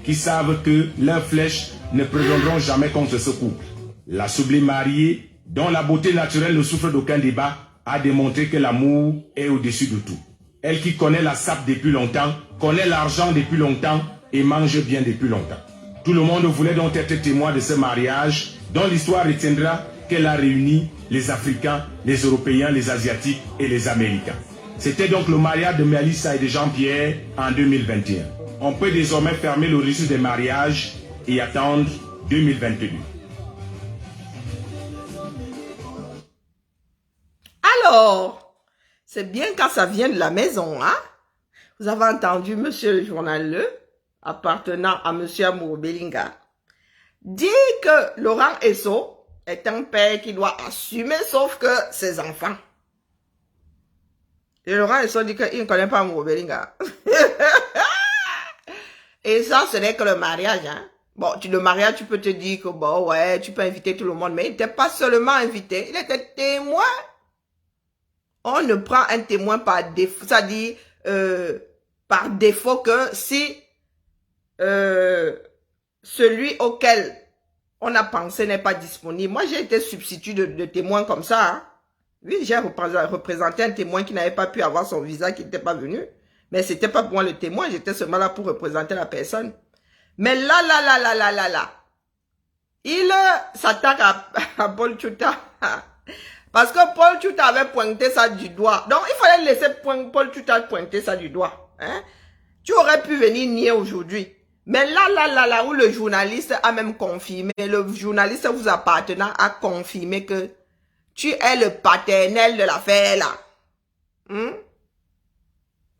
qui savent que leurs flèches ne préviendront jamais contre ce couple. La sublime mariée, dont la beauté naturelle ne souffre d'aucun débat, a démontré que l'amour est au-dessus de tout. Elle qui connaît la sape depuis longtemps, connaît l'argent depuis longtemps et mange bien depuis longtemps. Tout le monde voulait donc être témoin de ce mariage dont l'histoire retiendra qu'elle a réuni les Africains, les Européens, les Asiatiques et les Américains. C'était donc le mariage de Mélissa et de Jean-Pierre en 2021. On peut désormais fermer le registre des mariages et attendre 2022. Alors, c'est bien quand ça vient de la maison, hein? Vous avez entendu monsieur le journaleux, appartenant à monsieur Amour Belinga, dire que Laurent Esso est un père qui doit assumer, sauf que ses enfants. Et Laurent Esso dit qu'il ne connaît pas Amour Belinga. Et ça, ce n'est que le mariage, hein. Bon, le mariage, tu peux te dire que bon, ouais, tu peux inviter tout le monde, mais il n'était pas seulement invité, il était témoin. On ne prend un témoin par défaut, c'est-à-dire par défaut que si celui auquel on a pensé n'est pas disponible. Moi, j'ai été substitut de témoin comme ça. Hein. Oui, j'ai représenté un témoin qui n'avait pas pu avoir son visa, qui n'était pas venu. Mais c'était pas pour moi le témoin, j'étais seulement là pour représenter la personne. Mais là, il s'attaque à Paul Tchouta. Parce que Paul Tchouta avait pointé ça du doigt. Donc, il fallait laisser Paul Tchouta pointer ça du doigt. Hein? Tu aurais pu venir nier aujourd'hui. Mais là, où le journaliste a même confirmé, le journaliste vous appartenant a confirmé que tu es le paternel de l'affaire là.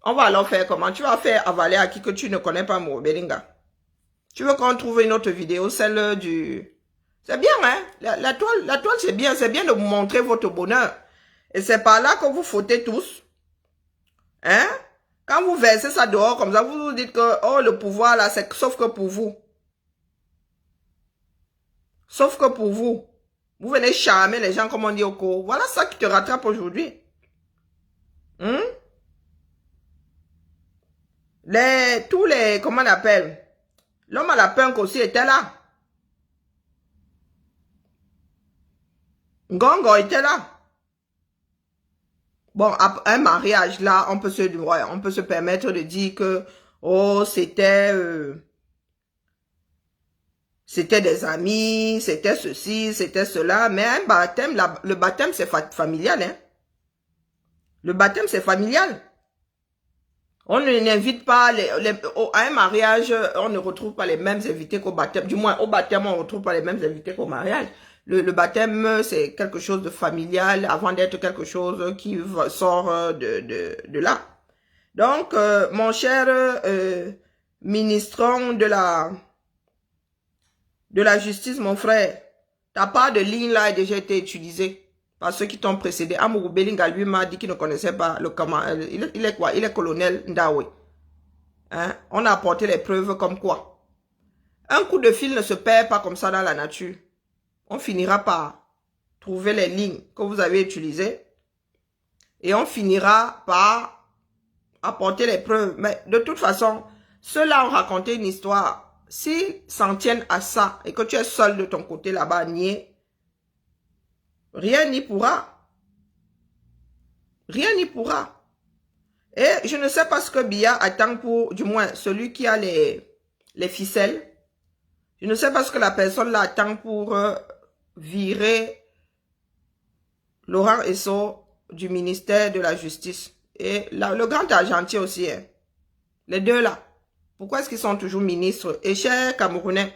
On va alors faire comment? Tu vas faire avaler à qui que tu ne connais pas, Belinga. Tu veux qu'on trouve une autre vidéo, celle du... C'est bien, hein? La toile, c'est bien de vous montrer votre bonheur. Et c'est par là que vous fautez tous. Hein? Quand vous versez ça dehors comme ça, vous vous dites que, oh, le pouvoir là, c'est sauf que pour vous. Sauf que pour vous. Vous venez charmer les gens comme on dit au cours. Voilà ça qui te rattrape aujourd'hui. Tous les, comment on appelle? L'homme à la punk aussi était là. Ngongo était là. Bon, un mariage là, on peut se permettre de dire que, oh, c'était des amis, c'était ceci, c'était cela. Mais un baptême, le baptême c'est familial, hein. Le baptême c'est familial. On n'invite pas à un mariage, on ne retrouve pas les mêmes invités qu'au baptême. Du moins, au baptême, on ne retrouve pas les mêmes invités qu'au mariage. Le baptême, c'est quelque chose de familial avant d'être quelque chose qui sort de là. Donc, mon cher ministron de la justice, mon frère, ta part de ligne là a déjà été utilisée par ceux qui t'ont précédé. Amourou Belinga lui m'a dit qu'il ne connaissait pas le comment. Il est quoi? Il est colonel Ndawe. Hein? On a apporté les preuves comme quoi. Un coup de fil ne se perd pas comme ça dans la nature. On finira par trouver les lignes que vous avez utilisées. Et on finira par apporter les preuves. Mais de toute façon, ceux-là ont raconté une histoire. S'ils s'en tiennent à ça et que tu es seul de ton côté là-bas à nier, rien n'y pourra. Rien n'y pourra. Et je ne sais pas ce que Biya attend pour, du moins, celui qui a les ficelles. Je ne sais pas ce que la personne là attend pour virer Laurent Esso du ministère de la Justice. Et là, le grand argentier aussi. Hein. Les deux là. Pourquoi est-ce qu'ils sont toujours ministres? Et chers Camerounais,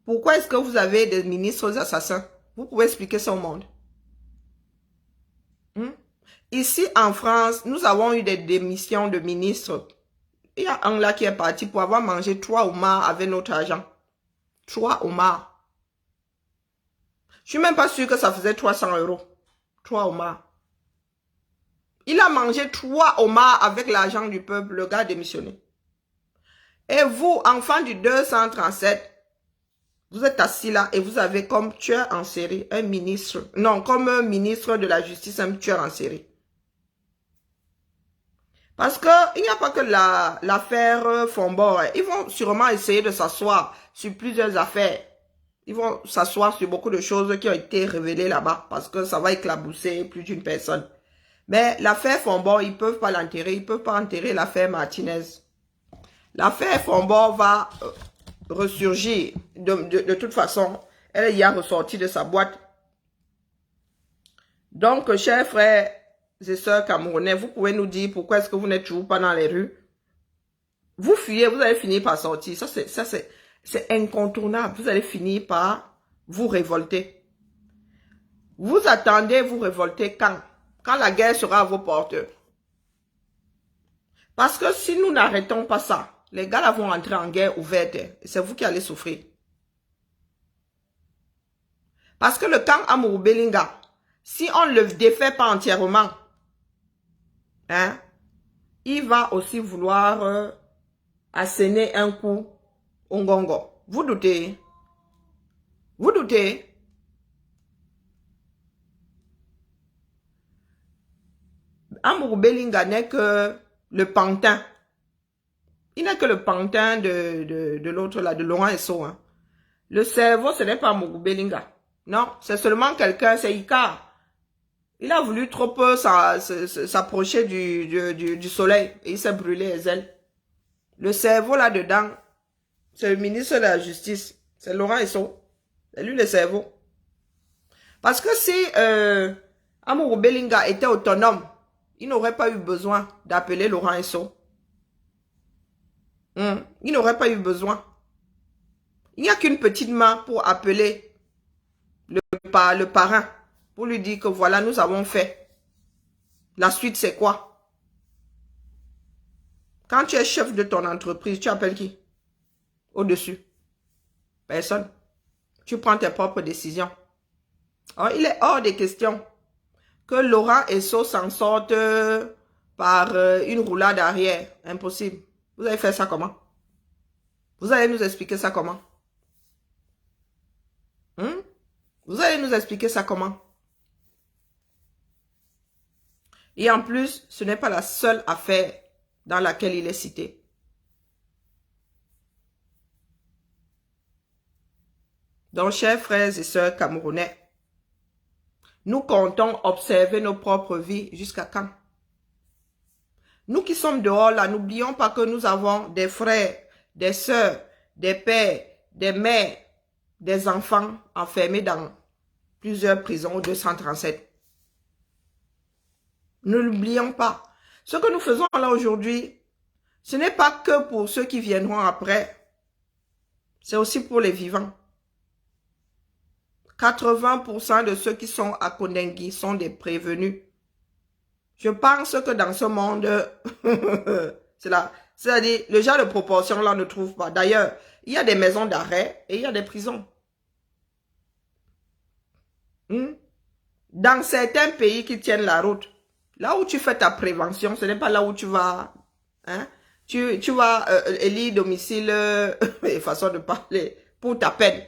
pourquoi est-ce que vous avez des ministres assassins? Vous pouvez expliquer ça au monde. Ici, en France, nous avons eu des démissions de ministres. Il y a un là qui est parti pour avoir mangé 3 homards avec notre argent. 3 homards. Je suis même pas sûr que ça faisait 300 €. 3 homards. Il a mangé 3 homards avec l'argent du peuple, le gars démissionné. Et vous, enfant du 237, vous êtes assis là et vous avez comme tueur en série un ministre. Non, comme un ministre de la justice, un tueur en série. Parce que il n'y a pas que l'affaire Fombor. Ils vont sûrement essayer de s'asseoir sur plusieurs affaires. Ils vont s'asseoir sur beaucoup de choses qui ont été révélées là-bas. Parce que ça va éclabousser plus d'une personne. Mais l'affaire Fombor, ils ne peuvent pas l'enterrer. Ils ne peuvent pas enterrer l'affaire Martinez. L'affaire Fombor va ressurgir. De toute façon, elle y a ressorti de sa boîte. Donc, chers frères et sœurs camerounais, vous pouvez nous dire pourquoi est-ce que vous n'êtes toujours pas dans les rues. Vous fuyez, vous allez finir par sortir. Ça, c'est incontournable. Vous allez finir par vous révolter. Vous attendez, vous révolter quand? Quand la guerre sera à vos porteurs. Parce que si nous n'arrêtons pas ça, les gars là vont entrer en guerre ouverte. Et c'est vous qui allez souffrir. Parce que le camp Amourou Belinga, si on ne le défait pas entièrement, hein, il va aussi vouloir asséner un coup au Ngongo. Vous doutez? Vous doutez? Amourou Belinga n'est que le pantin. Il n'est que le pantin de l'autre là, de Laurent Esso. Hein. Le cerveau, ce n'est pas Amourou Belinga. Non, c'est seulement quelqu'un, c'est Ika. Il a voulu trop peu s'approcher du soleil et il s'est brûlé les ailes. Le cerveau là-dedans, C'est le ministre de la Justice. C'est Laurent Esso. C'est lui le cerveau. Parce que si Amourou Belinga était autonome, il n'aurait pas eu besoin d'appeler Laurent Esso. Il n'aurait pas eu besoin. Il n'y a qu'une petite main pour appeler le parrain. Pour lui dire que voilà, nous avons fait. La suite, c'est quoi? Quand tu es chef de ton entreprise, tu appelles qui? Au-dessus. Personne. Tu prends tes propres décisions. Alors, il est hors des questions que Laurent Esso s'en sorte par une roulade arrière. Impossible. Vous allez faire ça comment? Vous allez nous expliquer ça comment? Vous allez nous expliquer ça comment? Et en plus, ce n'est pas la seule affaire dans laquelle il est cité. Donc, chers frères et sœurs camerounais, nous comptons observer nos propres vies jusqu'à quand? Nous qui sommes dehors là, n'oublions pas que nous avons des frères, des sœurs, des pères, des mères, des enfants enfermés dans plusieurs prisons au 237. Ne l'oublions pas. Ce que nous faisons là aujourd'hui, ce n'est pas que pour ceux qui viendront après. C'est aussi pour les vivants. 80% de ceux qui sont à Kondengi sont des prévenus. Je pense que dans ce monde, c'est-à-dire, le genre de proportion là ne trouve pas. D'ailleurs, il y a des maisons d'arrêt et il y a des prisons. Dans certains pays qui tiennent la route, là où tu fais ta prévention, ce n'est pas là où tu vas, tu vas élire domicile, façon de parler, pour ta peine.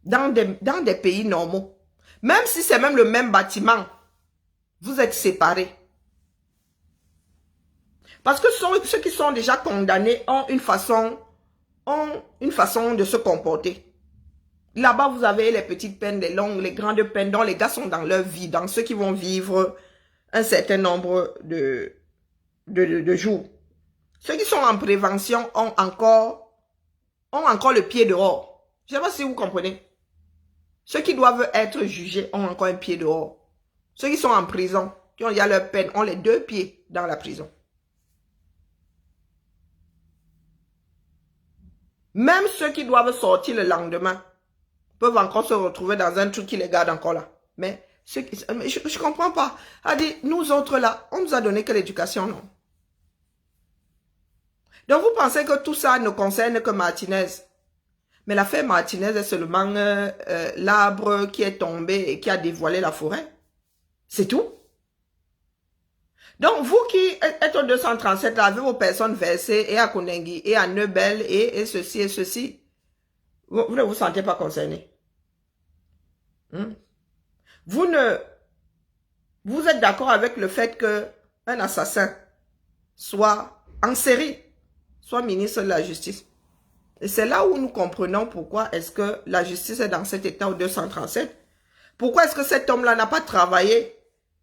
Dans des pays normaux, même si c'est même le même bâtiment, vous êtes séparés. Parce que ceux qui sont déjà condamnés ont une façon de se comporter. Là-bas, vous avez les petites peines, les longues, les grandes peines, dont les gars sont dans leur vie, dans ceux qui vont vivre un certain nombre de jours. Ceux qui sont en prévention ont encore le pied dehors. Je ne sais pas si vous comprenez. Ceux qui doivent être jugés ont encore un pied dehors. Ceux qui sont en prison, qui ont déjà leur peine, ont les deux pieds dans la prison. Même ceux qui doivent sortir le lendemain peuvent encore se retrouver dans un truc qui les garde encore là. Mais je ne comprends pas. Nous autres là, on nous a donné que l'éducation, non? Donc vous pensez que tout ça ne concerne que Martinez. Mais l'affaire Martinez est seulement l'arbre qui est tombé et qui a dévoilé la forêt. C'est tout. Donc vous qui êtes au 237, là, avec vos personnes versées et à Kondengi et à Neubel et ceci et ceci, vous ne vous sentez pas concerné. Vous êtes d'accord avec le fait qu'un assassin soit en série, soit ministre de la Justice. Et c'est là où nous comprenons pourquoi est-ce que la justice est dans cet état au 237. Pourquoi est-ce que cet homme-là n'a pas travaillé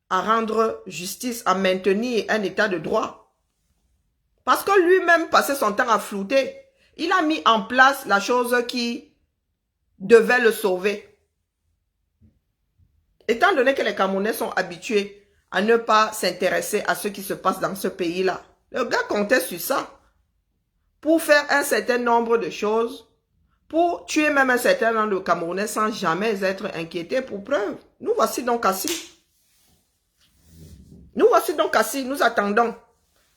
à rendre justice, à maintenir un état de droit? Parce que lui-même passait son temps à flouter. Il a mis en place la chose qui devait le sauver. Étant donné que les Camerounais sont habitués à ne pas s'intéresser à ce qui se passe dans ce pays-là, le gars comptait sur ça pour faire un certain nombre de choses, pour tuer même un certain nombre de Camerounais sans jamais être inquiétés pour preuve. Nous voici donc assis. Nous voici donc assis. Nous attendons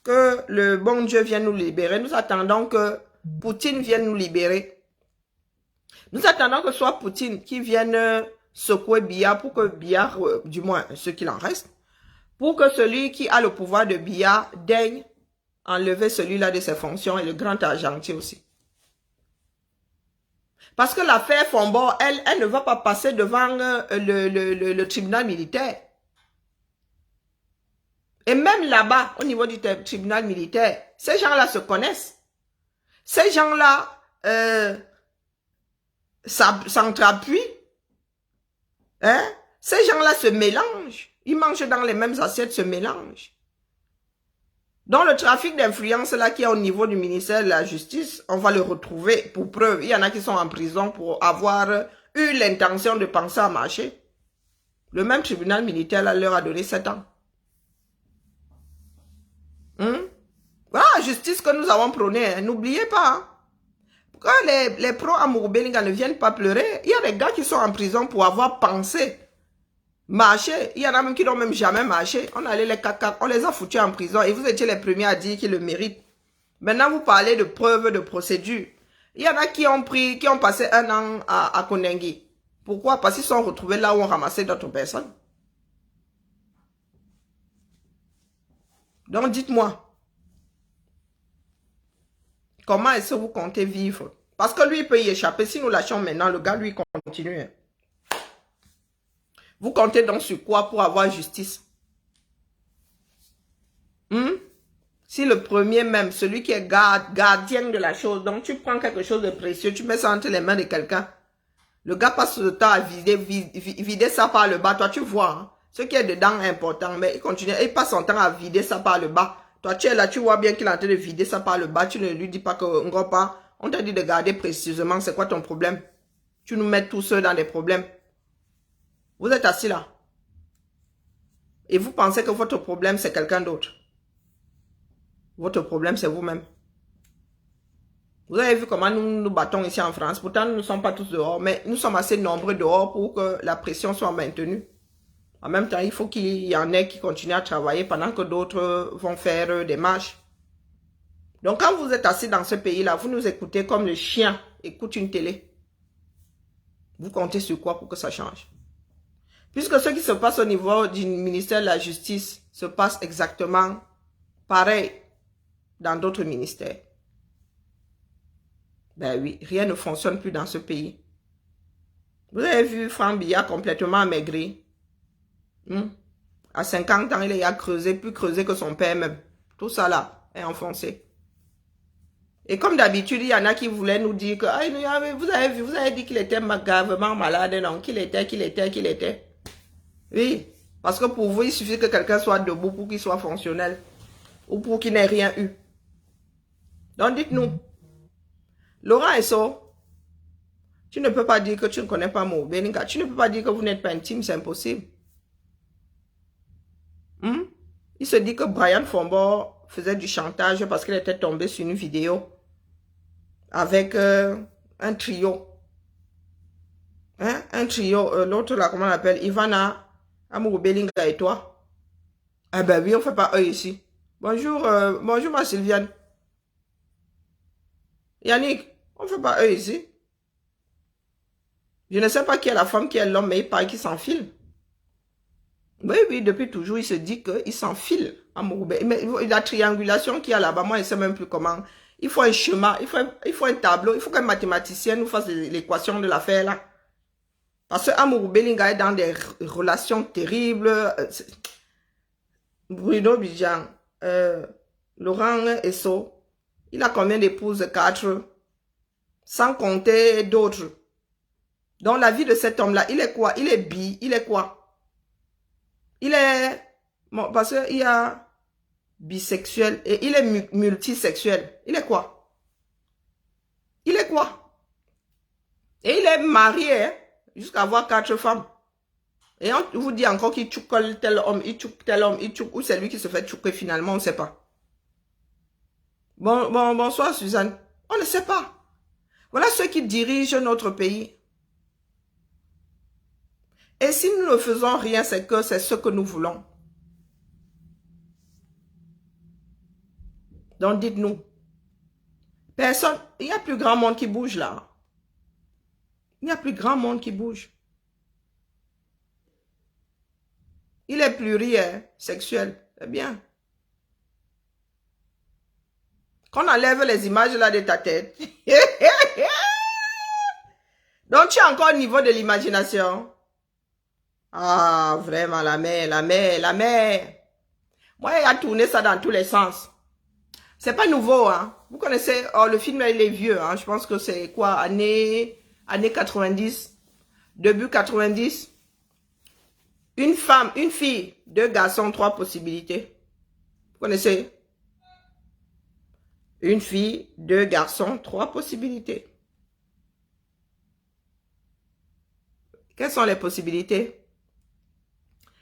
que le bon Dieu vienne nous libérer. Nous attendons que Poutine vienne nous libérer. Nous attendons que ce soit Poutine qui vienne secouer Biya pour que Biya, du moins ce qu'il en reste, pour que celui qui a le pouvoir de Biya daigne enlever celui-là de ses fonctions et le grand argentier aussi. Parce que l'affaire Fombor, elle ne va pas passer devant le tribunal militaire. Et même là-bas, au niveau du tribunal militaire, ces gens-là se connaissent. Ces gens-là s'entreappuient. Ces gens-là se mélangent. Ils mangent dans les mêmes assiettes, se mélangent. Donc, le trafic d'influence là qui est au niveau du ministère de la Justice, on va le retrouver pour preuve. Il y en a qui sont en prison pour avoir eu l'intention de penser à marcher. Le même tribunal militaire là, leur a donné 7 ans. Voilà la justice que nous avons prônée. Hein. N'oubliez pas. Hein. Quand les pro-Amourou Belinga ne viennent pas pleurer, il y a des gars qui sont en prison pour avoir pensé marcher. Il y en a même qui n'ont même jamais marché. On allait les caca, on les a foutus en prison et vous étiez les premiers à dire qu'ils le méritent. Maintenant, vous parlez de preuves, de procédures. Il y en a qui ont passé 1 an à Konengi. Pourquoi? Parce qu'ils sont retrouvés là où on ramassait d'autres personnes. Donc, dites-moi. Comment est-ce que vous comptez vivre? Parce que lui, il peut y échapper. Si nous lâchons maintenant, le gars, lui, continue. Vous comptez donc sur quoi pour avoir justice? Si le premier même, celui qui est gardien de la chose, donc tu prends quelque chose de précieux, tu mets ça entre les mains de quelqu'un. Le gars passe le temps à vider ça par le bas. Toi, tu vois, hein, ce qui est dedans est important, mais il continue, il passe son temps à vider ça par le bas. Toi, tu es là, tu vois bien qu'il est en train de vider ça par le bas. Tu ne lui dis pas on t'a dit de garder précisément, c'est quoi ton problème? Tu nous mets tous ceux dans des problèmes. Vous êtes assis là. Et vous pensez que votre problème, c'est quelqu'un d'autre. Votre problème, c'est vous-même. Vous avez vu comment nous nous battons ici en France. Pourtant, nous ne sommes pas tous dehors, mais nous sommes assez nombreux dehors pour que la pression soit maintenue. En même temps, il faut qu'il y en ait qui continuent à travailler pendant que d'autres vont faire des marches. Donc, quand vous êtes assis dans ce pays-là, vous nous écoutez comme le chien écoute une télé. Vous comptez sur quoi pour que ça change? Puisque ce qui se passe au niveau du ministère de la Justice se passe exactement pareil dans d'autres ministères. Ben oui, rien ne fonctionne plus dans ce pays. Vous avez vu Franck Biya complètement amaigri. À 50 ans, il a creusé, plus creusé que son père même. Tout ça là est enfoncé. Et comme d'habitude, il y en a qui voulaient nous dire que vous avez dit qu'il était gravement malade, non, qu'il était. Oui, parce que pour vous, il suffit que quelqu'un soit debout pour qu'il soit fonctionnel. Ou pour qu'il n'ait rien eu. Donc dites-nous, Laurent Esso, tu ne peux pas dire que tu ne connais pas Amourou Belinga. Tu ne peux pas dire que vous n'êtes pas intime, c'est impossible. Il se dit que Brian Fombo faisait du chantage parce qu'il était tombé sur une vidéo avec un trio. Hein? Un trio, l'autre là, comment on l'appelle? Ivana, Amourou Belinga et toi. Ah ben oui, on ne fait pas eux ici. Bonjour, bonjour ma Sylviane. Yannick, on ne fait pas eux ici. Je ne sais pas qui est la femme, qui est l'homme, mais il paraît qu'il s'enfile. Oui, depuis toujours, il se dit qu'il s'enfile. Mais la triangulation qu'il y a là-bas, moi, je ne sais même plus comment. Il faut un schéma, il faut un tableau, il faut qu'un mathématicien nous fasse l'équation de l'affaire là. Parce que Amourou Belinga est dans des relations terribles. Bruno Bidjan, Laurent Esso, il a combien d'épouses? 4. Sans compter d'autres. Donc la vie de cet homme-là, il est quoi? Il est bi, il est quoi? Il est... Bon, parce qu'il y a bisexuel et il est multisexuel. Il est quoi? Il est quoi? Et il est marié hein, jusqu'à avoir 4 femmes. Et on vous dit encore qu'il tchoukole tel homme, il tchouk tel homme, il tchouk, ou c'est lui qui se fait tchouker finalement, on ne sait pas. Bonsoir Suzanne. On ne sait pas. Voilà ceux qui dirigent notre pays. Et si nous ne faisons rien, c'est que c'est ce que nous voulons. Donc dites-nous. Personne, il y a plus grand monde qui bouge là. Il y a plus grand monde qui bouge. Il est plurisexuel. C'est bien. Qu'on enlève les images là de ta tête. Donc tu es encore au niveau de l'imagination. Ah, vraiment, la mer. Moi, il a tourné ça dans tous les sens. C'est pas nouveau, hein. Vous connaissez, le film, il est vieux, hein. Je pense que c'est quoi, année 90, début 90. Une femme, une fille, 2 garçons, 3 possibilités. Vous connaissez? Une fille, 2 garçons, 3 possibilités. Quelles sont les possibilités?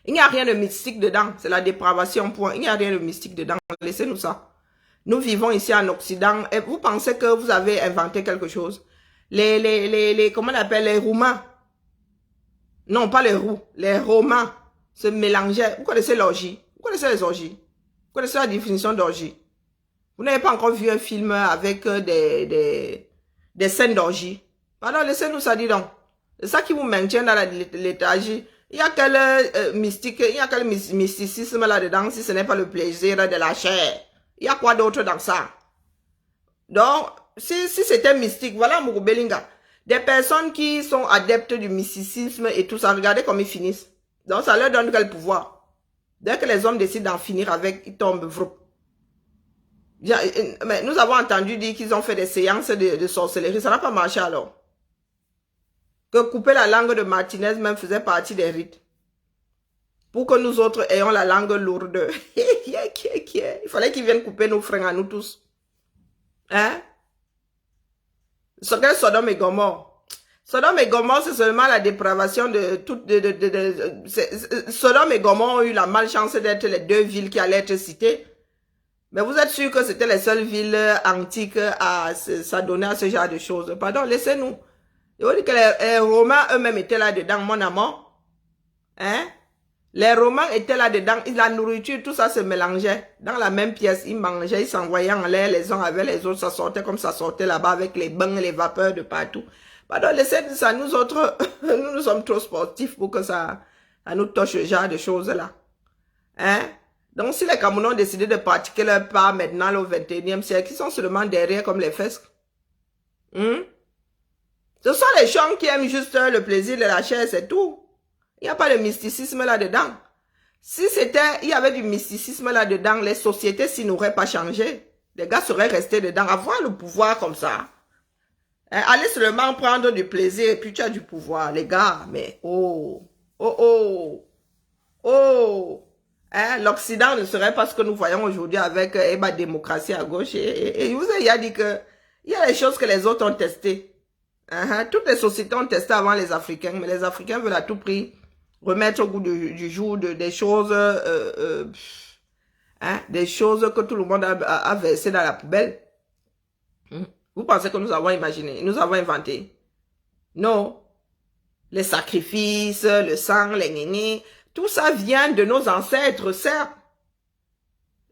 Il n'y a rien de mystique dedans. C'est la dépravation, point. Il n'y a rien de mystique dedans. Laissez-nous ça. Nous vivons ici en Occident et vous pensez que vous avez inventé quelque chose. Comment on appelle les Roumains? Non, pas les Roux. Les Romains se mélangeaient. Vous connaissez l'orgie? Vous connaissez les orgies? Vous connaissez la définition d'orgie? Vous n'avez pas encore vu un film avec des scènes d'orgie? Pardon, laissez-nous ça, dis donc. C'est ça qui vous maintient dans la léthargie. Il y a quel mystique, il y a quel mysticisme là-dedans si ce n'est pas le plaisir de la chair. Il y a quoi d'autre dans ça? Donc, si c'était mystique, voilà Murubelinga. Des personnes qui sont adeptes du mysticisme et tout ça, regardez comme ils finissent. Donc, ça leur donne quel pouvoir? Dès que les hommes décident d'en finir avec, ils tombent vroup. Mais nous avons entendu dire qu'ils ont fait des séances de sorcellerie. Ça n'a pas marché alors. Que couper la langue de Martinez même faisait partie des rites. Pour que nous autres ayons la langue lourde. Il fallait qu'ils viennent couper nos freins à nous tous. Hein? Sodome et Gomorre. Sodome et Gomorre, c'est seulement la dépravation de toutes... Sodome et Gomorre ont eu la malchance d'être les 2 villes qui allaient être citées. Mais vous êtes sûr que c'était les seules villes antiques à s'adonner à ce genre de choses? Pardon, laissez-nous. Je vous dis que les Romains eux-mêmes étaient là-dedans, mon amour. Hein? Les Romains étaient là-dedans. La nourriture, tout ça se mélangeait. Dans la même pièce, ils mangeaient, ils s'envoyaient en l'air les uns avec les autres. Ça sortait comme ça sortait là-bas avec les bains, les vapeurs de partout. Pardon, laissez ça. Nous autres, nous sommes trop sportifs pour que ça nous touche ce genre de choses-là. Hein? Donc, si les Camerounais ont décidé de pratiquer leur part maintenant au 21e siècle, ils sont seulement derrière comme les fesses. Ce sont les gens qui aiment juste le plaisir de la chair, c'est tout. Il n'y a pas de mysticisme là-dedans. Si il y avait du mysticisme là-dedans, les sociétés s'y n'auraient pas changé. Les gars seraient restés dedans. Avoir le pouvoir comme ça. Hein, allez seulement prendre du plaisir et puis tu as du pouvoir. Les gars, mais hein, l'Occident ne serait pas ce que nous voyons aujourd'hui avec la démocratie à gauche. Et vous avez dit que il y a des choses que les autres ont testées. Toutes les sociétés ont testé avant les Africains, mais les Africains veulent à tout prix remettre au goût du jour des choses, des choses que tout le monde a versées dans la poubelle. Vous pensez que nous avons imaginé, nous avons inventé? Non. Les sacrifices, le sang, les nénés, tout ça vient de nos ancêtres, certes.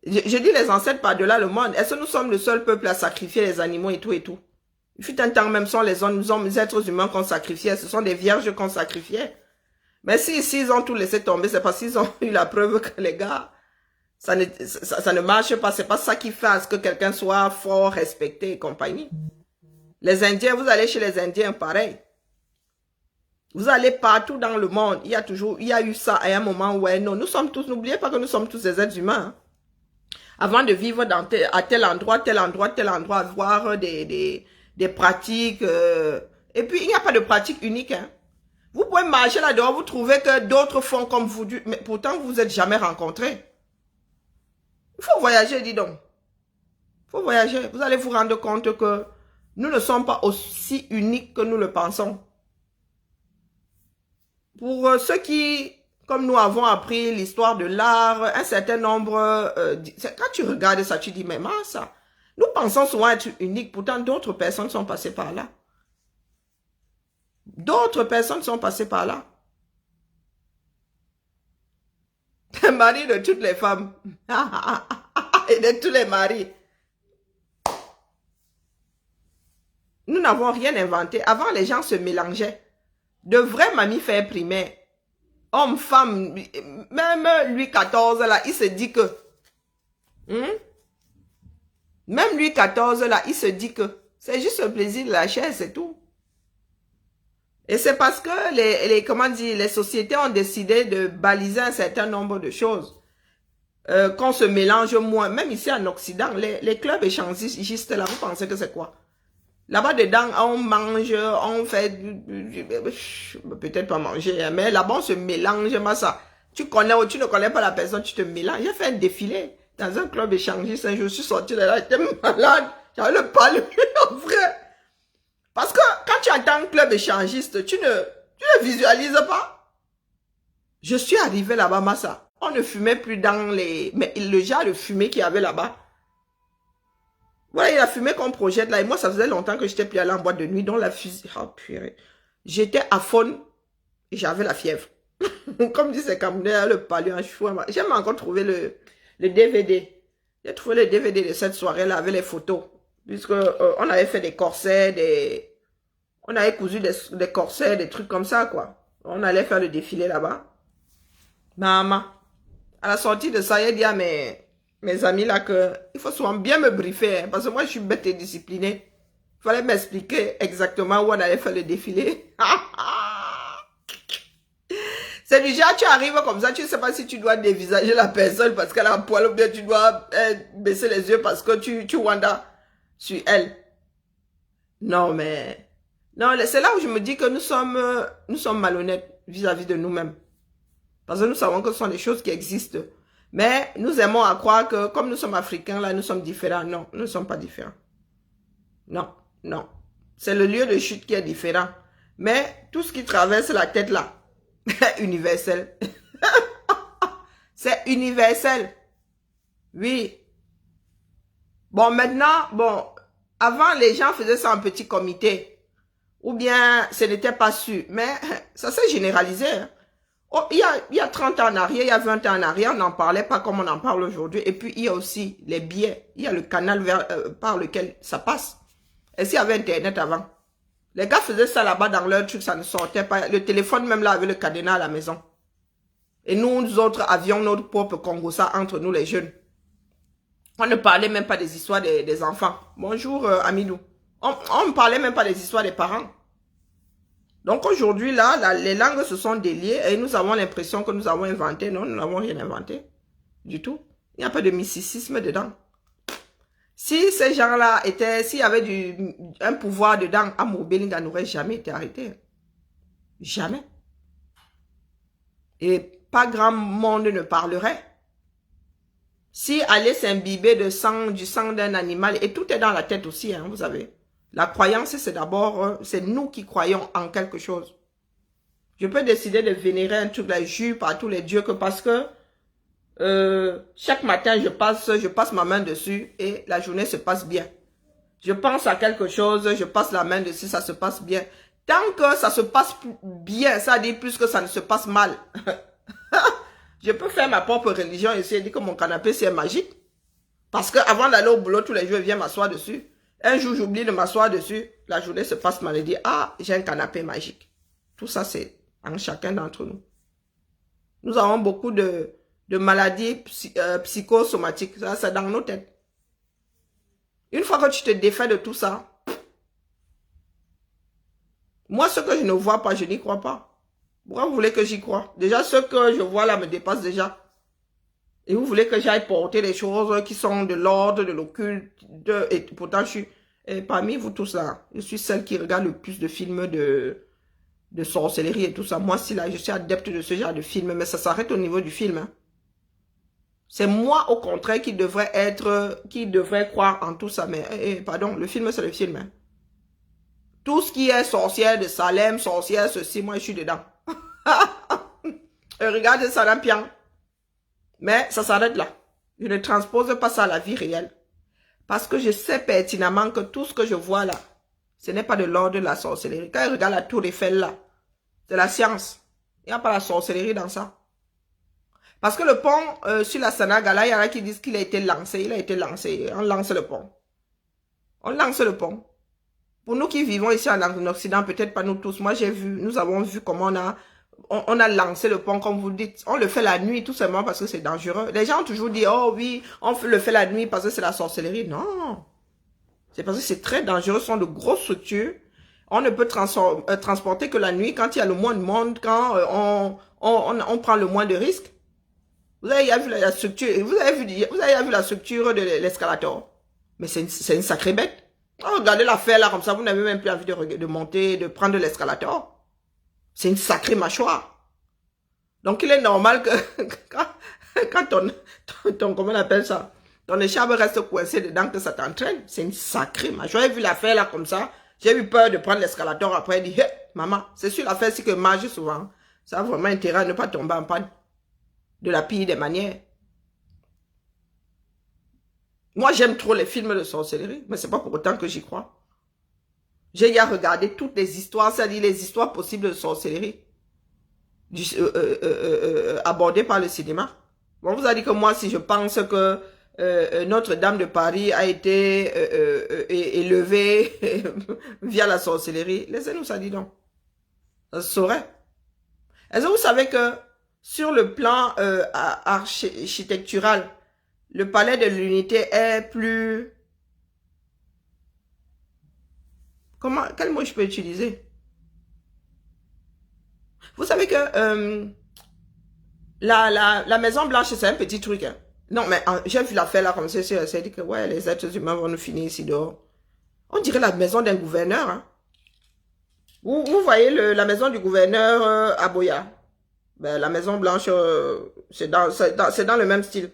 Je dis les ancêtres par-delà le monde. Est-ce que nous sommes le seul peuple à sacrifier les animaux et tout et tout? Il fut un temps même, sont les êtres humains qu'on sacrifiait, ce sont des vierges qu'on sacrifiait. Mais si ici ils ont tout laissé tomber, c'est parce qu'ils ont eu la preuve que les gars, ça ne marche pas. C'est pas ça qui fait à ce que quelqu'un soit fort, respecté et compagnie. Les Indiens, vous allez chez les Indiens, pareil. Vous allez partout dans le monde, il y a eu ça à un moment où, non, nous sommes tous, n'oubliez pas que nous sommes tous des êtres humains. Hein. Avant de vivre à tel endroit, avoir des pratiques. Et puis, il n'y a pas de pratique unique. Hein. Vous pouvez marcher là-dehors, vous trouvez que d'autres font comme vous, mais pourtant, vous vous êtes jamais rencontrés. Il faut voyager, dis donc. Il faut voyager. Vous allez vous rendre compte que nous ne sommes pas aussi uniques que nous le pensons. Pour ceux qui, comme nous avons appris l'histoire de l'art, un certain nombre, quand tu regardes ça, tu dis, mais ça, nous pensons souvent être uniques, pourtant d'autres personnes sont passées par là. D'autres personnes sont passées par là. Le mari de toutes les femmes. Et de tous les maris. Nous n'avons rien inventé. Avant, les gens se mélangeaient. De vrais mammifères primaires. Hommes, femmes, même Louis XIV, là, il se dit que... Même Louis XIV, là, il se dit que c'est juste le plaisir de la chair, c'est tout. Et c'est parce que les sociétés ont décidé de baliser un certain nombre de choses. Qu'on se mélange moins. Même ici en Occident, les clubs échangistes là, vous pensez que c'est quoi? Là-bas dedans, on mange, on fait... Peut-être pas manger, hein, mais là-bas on se mélange, ça. Tu connais ou tu ne connais pas la personne, tu te mélanges. J'ai fait un défilé. dans un club échangiste, un jour, je suis sorti de là, j'étais malade. J'avais le palu, en vrai. Parce que quand tu entends un club échangiste, tu ne visualises pas. Je suis arrivé là-bas, Massa. On ne fumait plus dans les... Mais le genre de fumée qu'il y avait là-bas. Voilà, il a fumé qu'on projette là. Et moi, ça faisait longtemps que j'étais plus allé en boîte de nuit. Donc la fusée... Oh purée. J'étais à faune et j'avais la fièvre. Comme dit ces Camerounais, le palu en chou. J'ai même encore trouvé le DVD. J'ai trouvé le DVD de cette soirée-là avec les photos. Puisque on avait fait des corsets, on avait cousu des corsets, des trucs comme ça, quoi. On allait faire le défilé là-bas. Maman, à la sortie de ça, il dit à mes amis là que il faut souvent bien me briefer, hein, parce que moi, je suis bête et disciplinée. Il fallait m'expliquer exactement où on allait faire le défilé. C'est du genre, tu arrives comme ça, tu ne sais pas si tu dois dévisager la personne parce qu'elle a un poil ou bien tu dois baisser les yeux parce que tu wandas sur elle. Non, mais... Non, c'est là où je me dis que nous sommes malhonnêtes vis-à-vis de nous-mêmes. Parce que nous savons que ce sont des choses qui existent. Mais nous aimons à croire que comme nous sommes africains, là, nous sommes différents. Non, nous ne sommes pas différents. Non, non. C'est le lieu de chute qui est différent. Mais tout ce qui traverse la tête là, universel. C'est universel. Oui. Bon, maintenant, bon, avant, les gens faisaient ça en petit comité. Ou bien, ce n'était pas sûr. Mais ça s'est généralisé. Hein. Oh, il y a 30 ans en arrière, il y a 20 ans en arrière, on n'en parlait pas comme on en parle aujourd'hui. Et puis, il y a aussi les billets. Il y a le canal par lequel ça passe. Et s'il y avait Internet avant? Les gars faisaient ça là-bas dans leur truc, ça ne sortait pas. Le téléphone même là avait le cadenas à la maison. Et nous autres avions notre propre Congossa entre nous les jeunes. On ne parlait même pas des histoires des enfants. Bonjour Amidou. On ne parlait même pas des histoires des parents. Donc aujourd'hui, là, les langues se sont déliées et nous avons l'impression que nous avons inventé. Non, nous n'avons rien inventé. Du tout. Il n'y a pas de mysticisme dedans. Si ces gens-là étaient, s'il y avait un pouvoir dedans, Amour Belinga n'aurait jamais été arrêté. Jamais. Et pas grand monde ne parlerait. Si aller s'imbiber du sang d'un animal, et tout est dans la tête aussi, hein, vous savez. La croyance, c'est d'abord, c'est nous qui croyons en quelque chose. Je peux décider de vénérer un truc, la jure par tous les dieux, que parce que chaque matin, je passe ma main dessus et la journée se passe bien. Je pense à quelque chose, je passe la main dessus, ça se passe bien. Tant que ça se passe bien, ça dit plus que ça ne se passe mal. Je peux faire ma propre religion et essayer de dire que mon canapé, c'est magique. Parce que avant d'aller au boulot, tous les jours, je viens m'asseoir dessus. Un jour, j'oublie de m'asseoir dessus. La journée se passe mal et dit, ah, j'ai un canapé magique. Tout ça, c'est en chacun d'entre nous. Nous avons beaucoup de maladies psychosomatiques. Ça, c'est dans nos têtes. Une fois que tu te défais de tout ça, moi, ce que je ne vois pas, je n'y crois pas. Pourquoi vous voulez que j'y croie? Déjà, ce que je vois là me dépasse déjà. Et vous voulez que j'aille porter des choses qui sont de l'ordre, de l'occulte, et pourtant je suis, et parmi vous tous là, je suis celle qui regarde le plus de films de sorcellerie et tout ça. Moi, si là, je suis adepte de ce genre de film, mais ça s'arrête au niveau du film. Hein. C'est moi, au contraire, qui devrait croire en tout ça. Mais, pardon, le film, c'est le film. Hein. Tout ce qui est sorcière de Salem, sorcière, ceci, moi, je suis dedans. Regardez ça dans Pian. Mais ça s'arrête là. Je ne transpose pas ça à la vie réelle. Parce que je sais pertinemment que tout ce que je vois là, ce n'est pas de l'ordre de la sorcellerie. Quand je regarde la tour Eiffel là, c'est la science. Il n'y a pas la sorcellerie dans ça. Parce que le pont sur la Sanaga, là, il y en a qui disent qu'il a été lancé. Il a été lancé. On lance le pont. On lance le pont. Pour nous qui vivons ici en Occident, peut-être pas nous tous. Moi, nous avons vu comment on a lancé le pont, comme vous dites. On le fait la nuit, tout simplement parce que c'est dangereux. Les gens ont toujours dit, oh oui, on le fait la nuit parce que c'est la sorcellerie. Non. C'est parce que c'est très dangereux. Ce sont de grosses structures. On ne peut transporter que la nuit quand il y a le moins de monde, quand on prend le moins de risques. Vous avez vu la structure, vous avez vu la structure de l'escalator. Mais c'est une sacrée bête. Oh, regardez l'affaire là, comme ça, vous n'avez même plus envie de monter, de prendre l'escalator. C'est une sacrée mâchoire. Donc, il est normal que Quand comment on appelle ça? Ton écharpe reste coincé dedans que ça t'entraîne. C'est une sacrée. J'avais vu l'affaire là comme ça. J'ai eu peur de prendre l'escalator après. Elle dit, hey, maman, c'est sûr l'affaire, c'est que marche souvent. Ça a vraiment intérêt à ne pas tomber en panne. De la pire des manières. Moi, j'aime trop les films de sorcellerie, mais c'est pas pour autant que j'y crois. J'ai y à regarder toutes les histoires, c'est-à-dire les histoires possibles de sorcellerie abordées par le cinéma. Bon, vous avez dit que moi, si je pense que Notre-Dame de Paris a été élevée via la sorcellerie, laissez-nous ça, dis donc. Ça se saurait. Est-ce que vous savez que sur le plan architectural, le palais de l'Unité est plus... Quel mot je peux utiliser? Vous savez que la Maison Blanche, c'est un petit truc. Hein. Non, mais j'ai vu l'affaire là comme ça, c'est dit que ouais, les êtres humains vont nous finir ici dehors. On dirait la maison d'un gouverneur. Hein. Vous voyez la maison du gouverneur à Boya. Ben, la Maison Blanche, c'est dans le même style.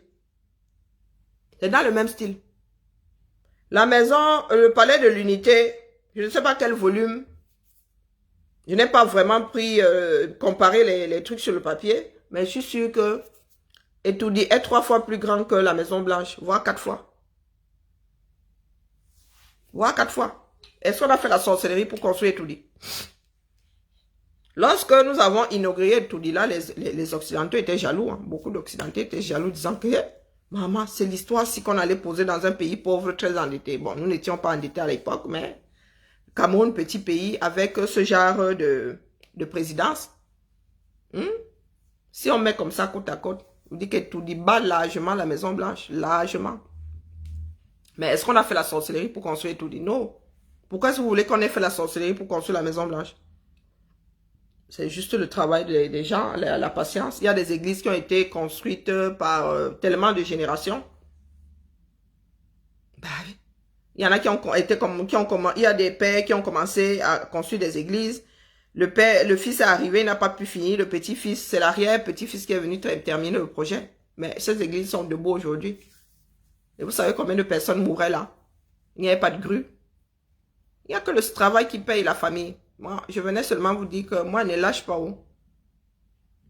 C'est dans le même style. La maison, le palais de l'Unité, je ne sais pas quel volume. Je n'ai pas vraiment comparé les trucs sur le papier, mais je suis sûr que Etoudi est 3 fois plus grand que la Maison Blanche, voire 4 fois. Voire 4 fois. Est-ce qu'on a fait la sorcellerie pour construire Etoudi? Lorsque nous avons inauguré Etoudi là, les Occidentaux étaient jaloux. Hein. Beaucoup d'Occidentaux étaient jaloux, disant que maman, c'est l'histoire si qu'on allait poser dans un pays pauvre, très endetté. Bon, nous n'étions pas endettés à l'époque, mais Cameroun, petit pays, avec ce genre de présidence. Si on met comme ça côte à côte, on dit que Etoudi bat largement la Maison Blanche, largement. Mais est-ce qu'on a fait la sorcellerie pour construire Etoudi? Non. Pourquoi est-ce que vous voulez qu'on ait fait la sorcellerie pour construire la Maison Blanche? C'est juste le travail des gens, la patience. Il y a des églises qui ont été construites par tellement de générations. Bah oui. Il y en a qui ont été il y a des pères qui ont commencé à construire des églises. Le fils est arrivé, il n'a pas pu finir. Le petit-fils, c'est l'arrière-petit-fils qui est venu terminer le projet. Mais ces églises sont debout aujourd'hui. Et vous savez combien de personnes mouraient là? Il n'y avait pas de grue. Il n'y a que le travail qui paye la famille. Moi, je venais seulement vous dire que moi, ne lâche pas où.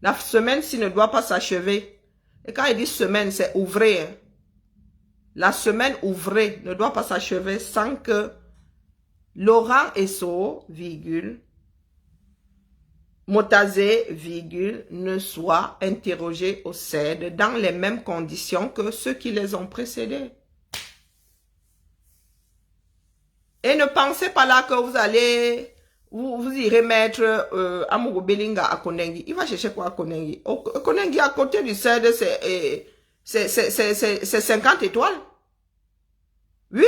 La semaine-ci ne doit pas s'achever. Et quand il dit semaine, c'est ouvrir. La semaine ouvrée ne doit pas s'achever sans que Laurent Esso, virgule, Motazé, virgule, ne soit interrogé au CED dans les mêmes conditions que ceux qui les ont précédés. Et ne pensez pas là que vous allez... Vous irez mettre Amogo Belinga à Konengi. Il va chercher quoi à Konengi? Konengi à côté du CED, c'est 50 étoiles. Oui!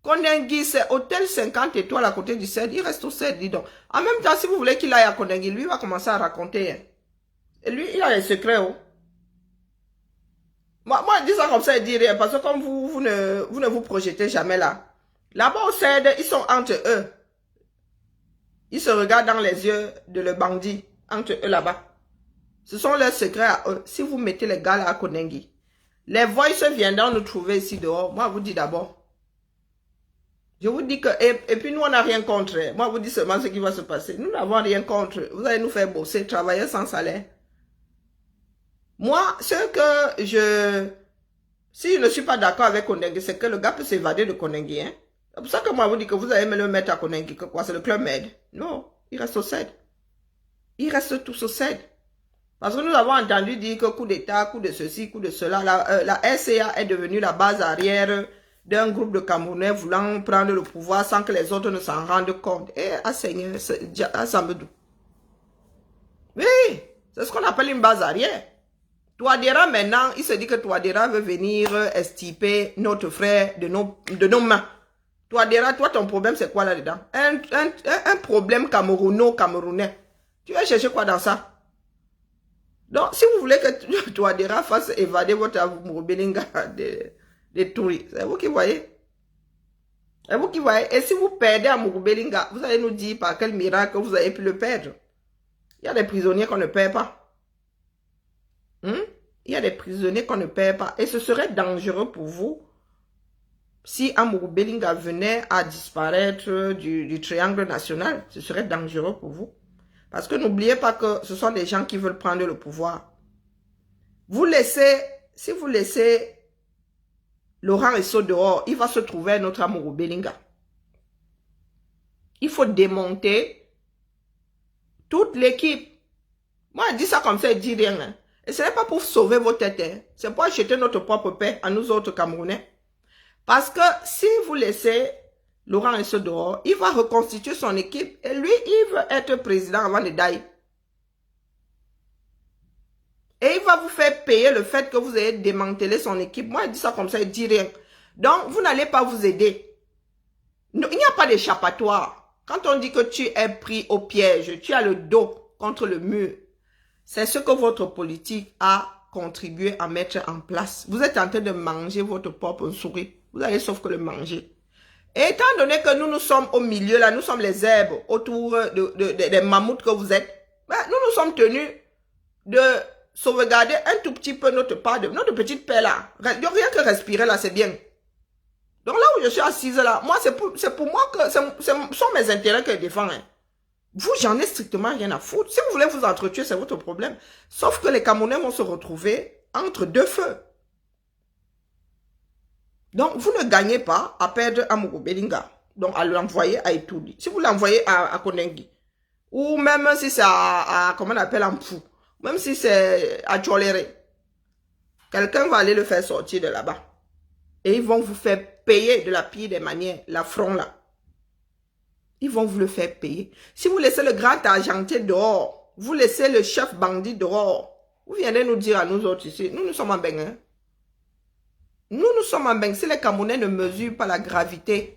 Konengi, c'est hôtel 50 étoiles à côté du CED. Il reste au CED, dis donc. En même temps, si vous voulez qu'il aille à Konengi, lui va commencer à raconter. Hein. Et lui, il a les secrets. Oh. Moi, je dis ça comme ça et dire rien. Parce que comme vous ne vous projetez jamais là. Là-bas au CED, ils sont entre eux. Ils se regardent dans les yeux de le bandit, entre eux là-bas. Ce sont leurs secrets à eux. Si vous mettez les gars là à Konengi, les voices viendront nous trouver ici dehors. Moi, je vous dis d'abord. Je vous dis que, et puis nous, on n'a rien contre. Moi, je vous dis seulement ce qui va se passer. Nous n'avons rien contre. Vous allez nous faire bosser, travailler sans salaire. Moi, si je ne suis pas d'accord avec Konengi, c'est que le gars peut s'évader de Konengi, hein. C'est pour ça que moi, je vous dis que vous allez me le mettre à Konengi, que quoi, c'est le Club Med. Non, il reste au CED. Il reste tous au CED. Parce que nous avons entendu dire que coup d'État, coup de ceci, coup de cela, la RCA est devenue la base arrière d'un groupe de Camerounais voulant prendre le pouvoir sans que les autres ne s'en rendent compte. Et à Seigneur, à Sambedou. Oui, c'est ce qu'on appelle une base arrière. Touadéra maintenant, il se dit que Touadéra veut venir estiper notre frère de nos mains. Touadéra, toi, ton problème, c'est quoi là-dedans? Un problème camerounais. Tu vas chercher quoi dans ça? Donc, si vous voulez que Touadéra fasse évader votre Amogo Belinga des touris, c'est vous qui voyez. C'est vous qui voyez. Et si vous perdez Amogo Belinga, vous allez nous dire par quel miracle vous avez pu le perdre. Il y a des prisonniers qu'on ne perd pas. Il y a des prisonniers qu'on ne paie pas. Et ce serait dangereux pour vous si Amourou Belinga venait à disparaître du triangle national. Ce serait dangereux pour vous. Parce que n'oubliez pas que ce sont des gens qui veulent prendre le pouvoir. Vous laissez, si vous laissez Laurent Esso dehors, il va se trouver notre Amourou Belinga. Il faut démonter toute l'équipe. Moi, je dis ça comme ça, je dis rien. Hein. Et ce n'est pas pour sauver vos têtes. Hein. C'est pour acheter notre propre paix à nous autres Camerounais. Parce que si vous laissez Laurent Esso dehors, il va reconstituer son équipe. Et lui, il veut être président avant de die. Et il va vous faire payer le fait que vous ayez démantelé son équipe. Moi, je dis ça comme ça, je dis rien. Donc, vous n'allez pas vous aider. Il n'y a pas d'échappatoire. Quand on dit que tu es pris au piège, tu as le dos contre le mur. C'est ce que votre politique a contribué à mettre en place. Vous êtes en train de manger votre propre souris. Vous allez sauf que le manger. Et étant donné que nous sommes au milieu, là, nous sommes les herbes autour des mammouths que vous êtes, ben, nous sommes tenus de sauvegarder un tout petit peu notre petite paix là. Rien que respirer là, c'est bien. Donc là où je suis assise là, moi c'est pour moi que ce sont mes intérêts que je défends. Hein. Vous, j'en ai strictement rien à foutre. Si vous voulez vous entretuer, c'est votre problème. Sauf que les Camerounais vont se retrouver entre deux feux. Donc, vous ne gagnez pas à perdre Amourou Belinga. Donc, à l'envoyer à Etoudi. Si vous l'envoyez à Konengi, ou même si c'est comment on appelle, Ampou, même si c'est à Tcholéré, quelqu'un va aller le faire sortir de là-bas. Et ils vont vous faire payer de la pire des manières, l'affront là. Ils vont vous le faire payer. Si vous laissez le grand argentier dehors, vous laissez le chef bandit dehors, vous viendrez nous dire à nous autres ici, nous sommes en bain. Hein? Nous sommes en bain. Si les Camerounais ne mesurent pas la gravité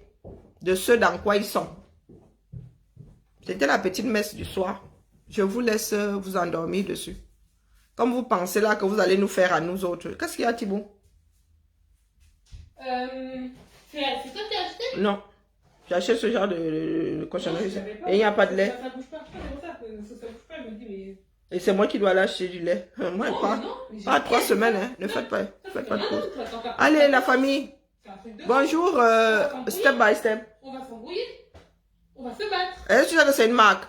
de ce dans quoi ils sont. C'était la petite messe du soir. Je vous laisse vous endormir dessus. Comme vous pensez là que vous allez nous faire à nous autres. Qu'est-ce qu'il y a, Thibaut? C'est toi qui as acheté? Non. J'achète ce genre de cochonnerie. Et il n'y a pas de lait. Ça bouge pas. Ça bouge pas, je me dis, mais... Et c'est moi qui dois l'acheter du lait. Moi, pas 3 semaines. Hein. Ne faites pas de pause. Allez, la famille. Bonjour, step by step. On va s'embrouiller. On va se battre. Est-ce que tu sais que c'est une marque?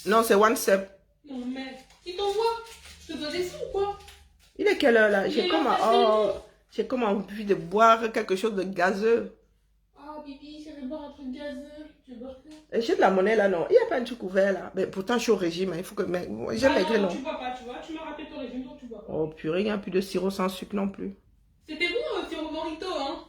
Non, c'est One Step. Non, mais il t'envoie. Je te dois des sous ou quoi? Il est quelle heure là? J'ai comme envie de boire quelque chose de gazeux. Oh, Bibi, j'aimerais boire un truc gazeux. Tu veux boire quoi? Et j'ai de la monnaie là, non? Il n'y a pas un truc ouvert là. Mais pourtant, je suis au régime. Hein. Il faut que. J'aime maigrir, non? Tu bois pas, tu vois. Tu m'as rappelé ton régime, donc tu bois pas. Oh purée, il n'y a plus de sirop sans sucre non plus. C'était bon, sirop Morito, hein?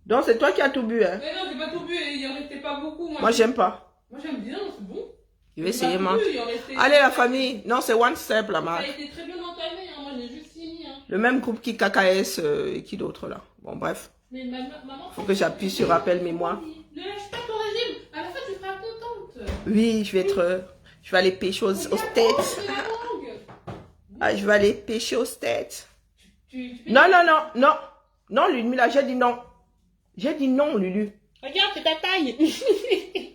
Donc, c'est toi qui as tout bu, hein? Mais non, j'ai pas tout bu et il en restait pas beaucoup. Moi, j'aime pas. Moi, j'aime bien, c'est bon. Je vais essayer, moi. Restait... Allez, la famille. Non, c'est One Step, la marque. Ça a été très bien entamé, hein. Moi, j'ai juste fini, hein. Le même groupe qui KKS et qui d'autre, là. Bon, bref. Mais maman... Faut que j'appuie sur rappel mémoire. Ne lâche pas ton régime. À la fin, tu seras contente. Oui, je vais aller pêcher aux States. Ah, je vais aller pêcher aux States. Non, Lulu, là, j'ai dit non. J'ai dit non, Lulu. Regarde, c'est ta taille.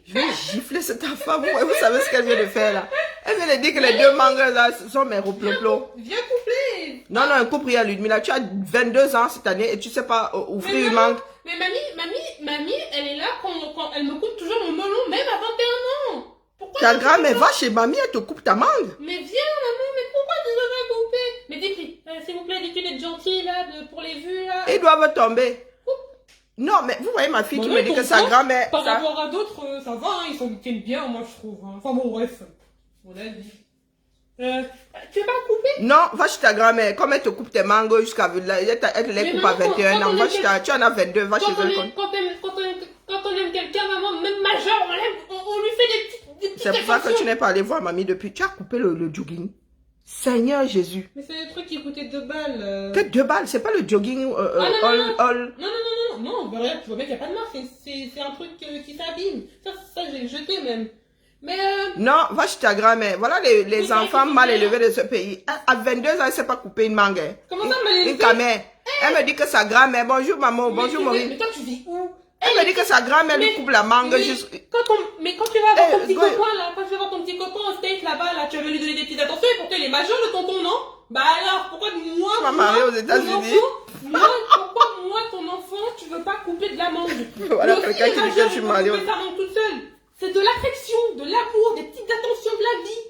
Je vais gifler cette femme. Vous savez ce qu'elle vient de faire là? Elle vient de dire que les deux mangues là sont mes rouploplos. Viens coupler. Non, un couple, il y a Ludmilla. Tu as 22 ans cette année et tu sais pas ouvrir une mangue. Mais mamie, elle est là quand elle me coupe toujours mon melon, même à 21 ans. Pourquoi Ta grand-mère va chez mamie, elle te coupe ta mangue. Mais viens, maman, mais pourquoi tu veux pas couper? Mais dis, s'il vous plaît, dis-tu d'être gentil là, pour les vues là. Ils doivent tomber. Non, mais vous voyez ma fille qui me dit que sa grand-mère... Par rapport à d'autres, ça va, hein, ils sont bien, moi je trouve. Hein. Enfin bon, bref. Mon avis. Tu veux pas couper? Non, va chez ta grand-mère. Comme elle te coupe tes mangues jusqu'à... Elle les coupe à 21 ans. Tu en as 22, va chez elle. Quand on aime quelqu'un, maman, même majeur, on lui fait des petites C'est pour ça que tu n'es pas allé voir mamie depuis. Tu as coupé le jogging. Seigneur Jésus. Mais c'est des trucs qui coûtaient 2 balles. Que 2 balles, c'est pas le jogging Non, bah regarde, tu vois bien qu'il n'y a pas de marque, c'est un truc qui s'abîme. Ça j'ai jeté même. Mais Non, va chez ta grand-mère. Voilà les enfants mal élevés de ce pays. À 22 ans, elle ne sait pas couper une mangue. Comment ça, mal élevée? Une camère. Elle me dit que sa grand-mère, bonjour maman, bonjour Maureen. Mais toi tu vis où? Elle me dit que sa grand-mère lui coupe la mangue juste... Mais quand tu vas voir ton petit copain là, quand tu vas voir ton petit copain au States là-bas, là, tu vas lui donner des petites attentions et pourtant il est majeur le tonton, non? Bah alors, pourquoi moi, Tu m'as marié aux États-Unis. Pourquoi moi, ton enfant, tu veux pas couper de la mangue? Voilà quelqu'un qui dit que je suis mariée. Couper sa mangue toute seule. C'est de l'affection, de l'amour, des petites attentions de la vie.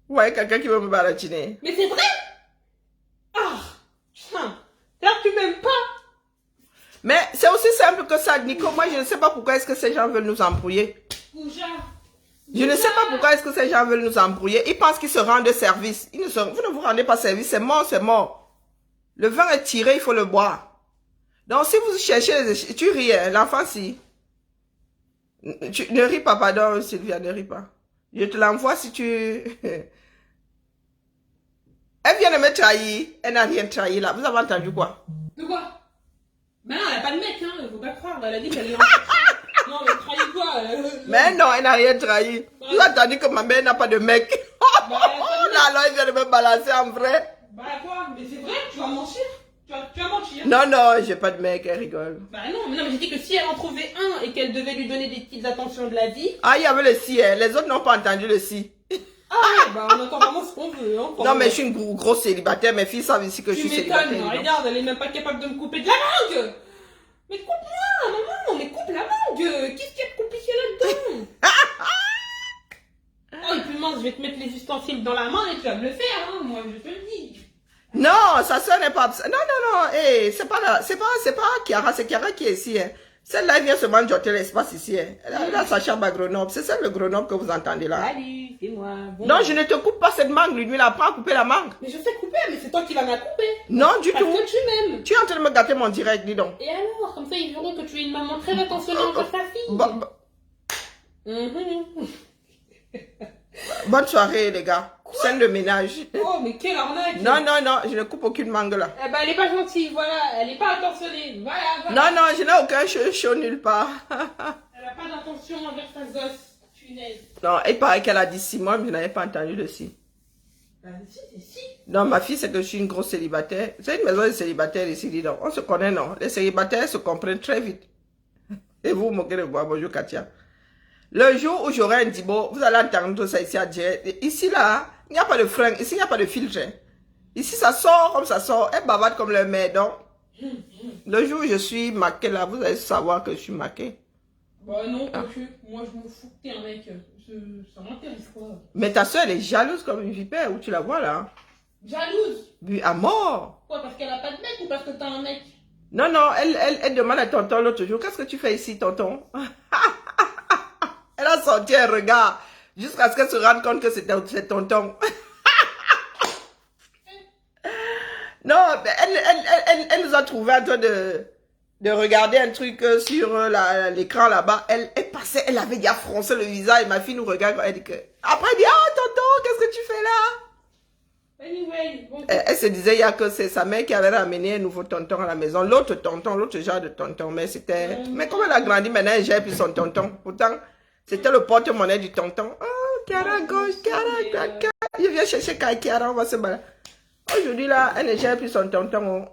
Ouais, quelqu'un qui veut me baratiner. Mais c'est vrai. Ah, putain. Là, tu m'aimes pas. Mais c'est aussi simple que ça, Nico. Moi, je ne sais pas pourquoi est-ce que ces gens veulent nous embrouiller. Bouja. Je ne sais pas pourquoi est-ce que ces gens veulent nous embrouiller. Ils pensent qu'ils se rendent service. Vous ne vous rendez pas service, c'est mort, c'est mort. Le vin est tiré, il faut le boire. Donc, si vous cherchez les... Tu ris, hein, l'enfant, si. Ne ris pas, pardon, Sylvia, ne ris pas. Je te l'envoie si tu... Elle vient de me trahir. Elle n'a rien trahi, là. Vous avez entendu quoi? De quoi? Mais non, elle a pas de mec, hein. Faut pas croire. Elle a dit qu'elle est en... Non, mais trahis quoi? Mais non, elle n'a rien trahi. Vous avez entendu que ma mère n'a pas de mec. Bah, Là, alors, il vient de me balancer en vrai. bah quoi? Mais c'est vrai, tu vas mentir. Tu vas mentir. Non, non, j'ai pas de mec, elle rigole. Bah non, mais j'ai dit que si elle en trouvait un et qu'elle devait lui donner des petites attentions de la vie... Ah, il y avait le si, hein. Les autres n'ont pas entendu le si. Ah ouais, bah on entend vraiment ce qu'on veut. Hein, Non, mais je suis une grosse célibataire. Mes filles savent ici que je suis célibataire. m'étonnes, regarde, elle est même pas capable de me couper de la mangue. Mais coupe-moi, maman, mais coupe la mangue. Qu'est-ce qu'il y a de compliqué là-dedans? Oh, et puis mince, je vais te mettre les ustensiles dans la main et tu vas me le faire, hein, moi je te le dis. Non, sa soeur n'est pas... Non, non, non. Hey, c'est pas Chiara, c'est Chiara qui est ici. Hein. Celle-là, elle vient se jotter l'espace ici. Hein. Elle a sa chambre à Grenoble. C'est celle de Grenoble que vous entendez là. Salut, c'est moi. Bon, non, je ne te coupe pas cette mangue. Lui, il apprend à couper la mangue. mais je sais couper, mais c'est toi qui vas me la couper. Non, du Parce tout. que tu m'aimes. Tu es en train de me gâter mon direct, dis donc. Et alors, comme ça, ils verront que tu es une maman très attentionnée envers ta fille. Bonne soirée, les gars. Scène de ménage. Oh, mais quelle arnaque. Non, non, non, je ne coupe aucune mangue là. Eh ben, elle est pas gentille, voilà. Elle est pas attentionnée. Voilà, voilà. Non, non, je n'ai aucun chaud nulle part. Elle a pas d'intention envers sa gosse. Punaise. Non, il paraît qu'elle a dit 6 mois, mais je n'avais pas entendu le si. Bah, si, c'est si. Non, ma fille, c'est que je suis une grosse célibataire. C'est une maison de célibataires ici, dis donc. On se connaît, non? Les célibataires se comprennent très vite. Et vous, vous moquez de moi. Bonjour, Katia. Le jour où j'aurai un dibo, vous allez entendre ça ici à direct. Ici, là, il n'y a pas de frein. Ici, il n'y a pas de filtre. Ici, ça sort comme ça sort. Elle bavarde comme le maire, donc. Le jour où je suis maquée, là, vous allez savoir que je suis maquée. Bah non, que moi je m'en fous que t'es un mec. Ça m'intéresse quoi. Mais ta soeur, elle est jalouse comme une vipère, où tu la vois, là. Jalouse. Oui, à mort. Quoi, parce qu'elle a pas de mec ou parce que t'as un mec? Non, non, elle demande à tonton l'autre jour, qu'est-ce que tu fais ici, tonton? Elle a sorti un regard jusqu'à ce qu'elle se rende compte que c'est tonton. Non, elle nous a trouvé en train de regarder un truc sur l'écran là-bas. Elle passait, elle avait déjà froncé le visage et ma fille nous regarde. Elle dit que... Après, elle dit, ah, tonton, qu'est-ce que tu fais là? Anyway, bon. Elle se disait il y a que c'est sa mère qui avait ramené un nouveau tonton à la maison. L'autre tonton, l'autre genre de tonton. Mais c'était... Mais comme elle a grandi, maintenant elle gère plus son tonton. Pourtant... C'était le porte-monnaie du tonton. Oh, Chiara gauche, Chiara. Je viens chercher Chiara, on va se balader. Aujourd'hui, là, elle ne gère plus son tonton.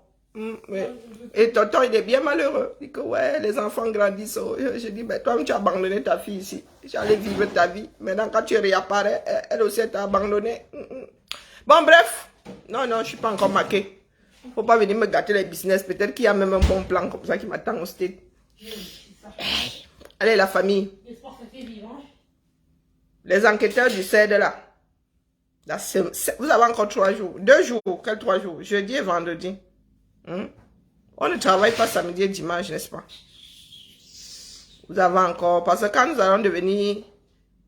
Et tonton, il est bien malheureux. Il dit que, ouais, les enfants grandissent. Je dis, mais toi, tu as abandonné ta fille ici. J'allais vivre ta vie. Maintenant, quand tu réapparais, elle aussi t'a abandonné. Bon, bref. Non, non, je ne suis pas encore maquée. Il ne faut pas venir me gâter les business. Peut-être qu'il y a même un bon plan comme ça qui m'attend au stade. Allez, la famille. Les enquêteurs du CED là. Vous avez encore 3 jours. 2 jours. Quels 3 jours? Jeudi et vendredi. On ne travaille pas samedi et dimanche, n'est-ce pas? Vous avez encore... Parce que quand nous allons devenir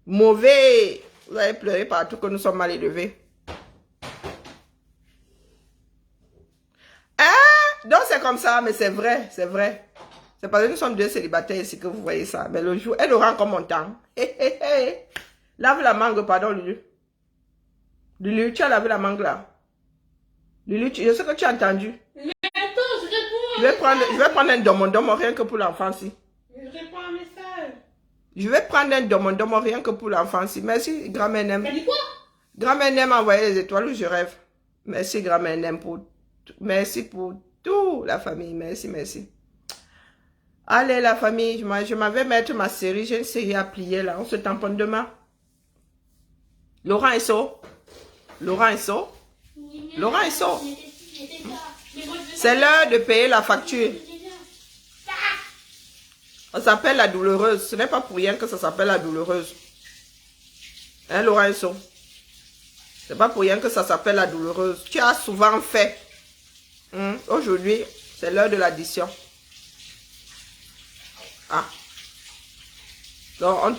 mauvais, vous allez pleurer partout que nous sommes mal élevés. Hein? Donc c'est comme ça, mais c'est vrai, c'est vrai. C'est parce que nous sommes 2 célibataires ici que vous voyez ça. Mais le jour, elle aura encore mon temps. Lave la mangue, pardon, Lulu. Lulu, tu as lavé la mangue là. Lulu, je sais que tu as entendu. Mais attends, je réponds. Je vais prendre un domon-domon rien que pour l'enfant si. Je réponds à un message. Je vais prendre un domon-domon rien que pour l'enfant si. Merci, grand-mère Nem. T'as dit quoi? Grand-mère Nem a envoyé les étoiles où je rêve. Merci, grand-mère Nem, merci pour tout, la famille. Merci, merci. Allez, la famille, je m'avais mettre ma série. J'ai une série à plier là. On se tamponne demain. Laurent est saut. Laurent est saut. Laurent Esso. C'est l'heure de payer la facture. Ça s'appelle la douloureuse. Ce n'est pas pour rien que ça s'appelle la douloureuse. Hein, Laurent Esso? C'est pas pour rien que ça s'appelle la douloureuse. Tu as souvent fait. Aujourd'hui, c'est l'heure de l'addition. Ah. Donc,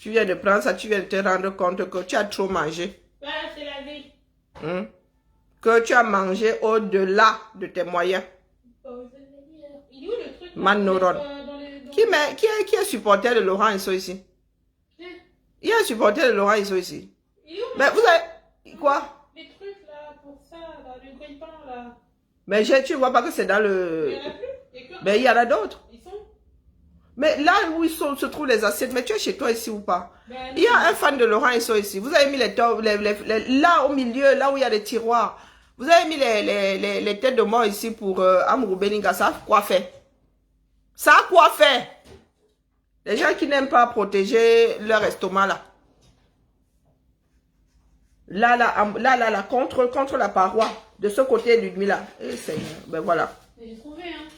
tu viens de prendre ça, tu viens de te rendre compte que tu as trop mangé. Ouais, c'est la vie. Que tu as mangé au-delà de tes moyens. Il est où le truc? Manoron. Qui est supporter de Laurent Esso ici? Il y a un supporter de Laurent Esso ici. Mais vous avez... Quoi? Les trucs là, pour ça, là, le grille-pain là. Mais tu vois pas que c'est dans le... Il y en a plus? Mais il y en a d'autres. Ils sont? Mais là où se trouvent les assiettes, mais tu es chez toi ici ou pas? Ben, Il y a un fan de Laurent Esso ici. Vous avez mis là au milieu, là où il y a des tiroirs. Vous avez mis les têtes de mort ici pour Amourou Beninga. Ça a quoi faire? Ça a quoi faire? Les gens qui n'aiment pas protéger leur estomac là. Là, contre la paroi. De ce côté du nuit là. Eh Seigneur, ben voilà. j'ai trouvé, hein.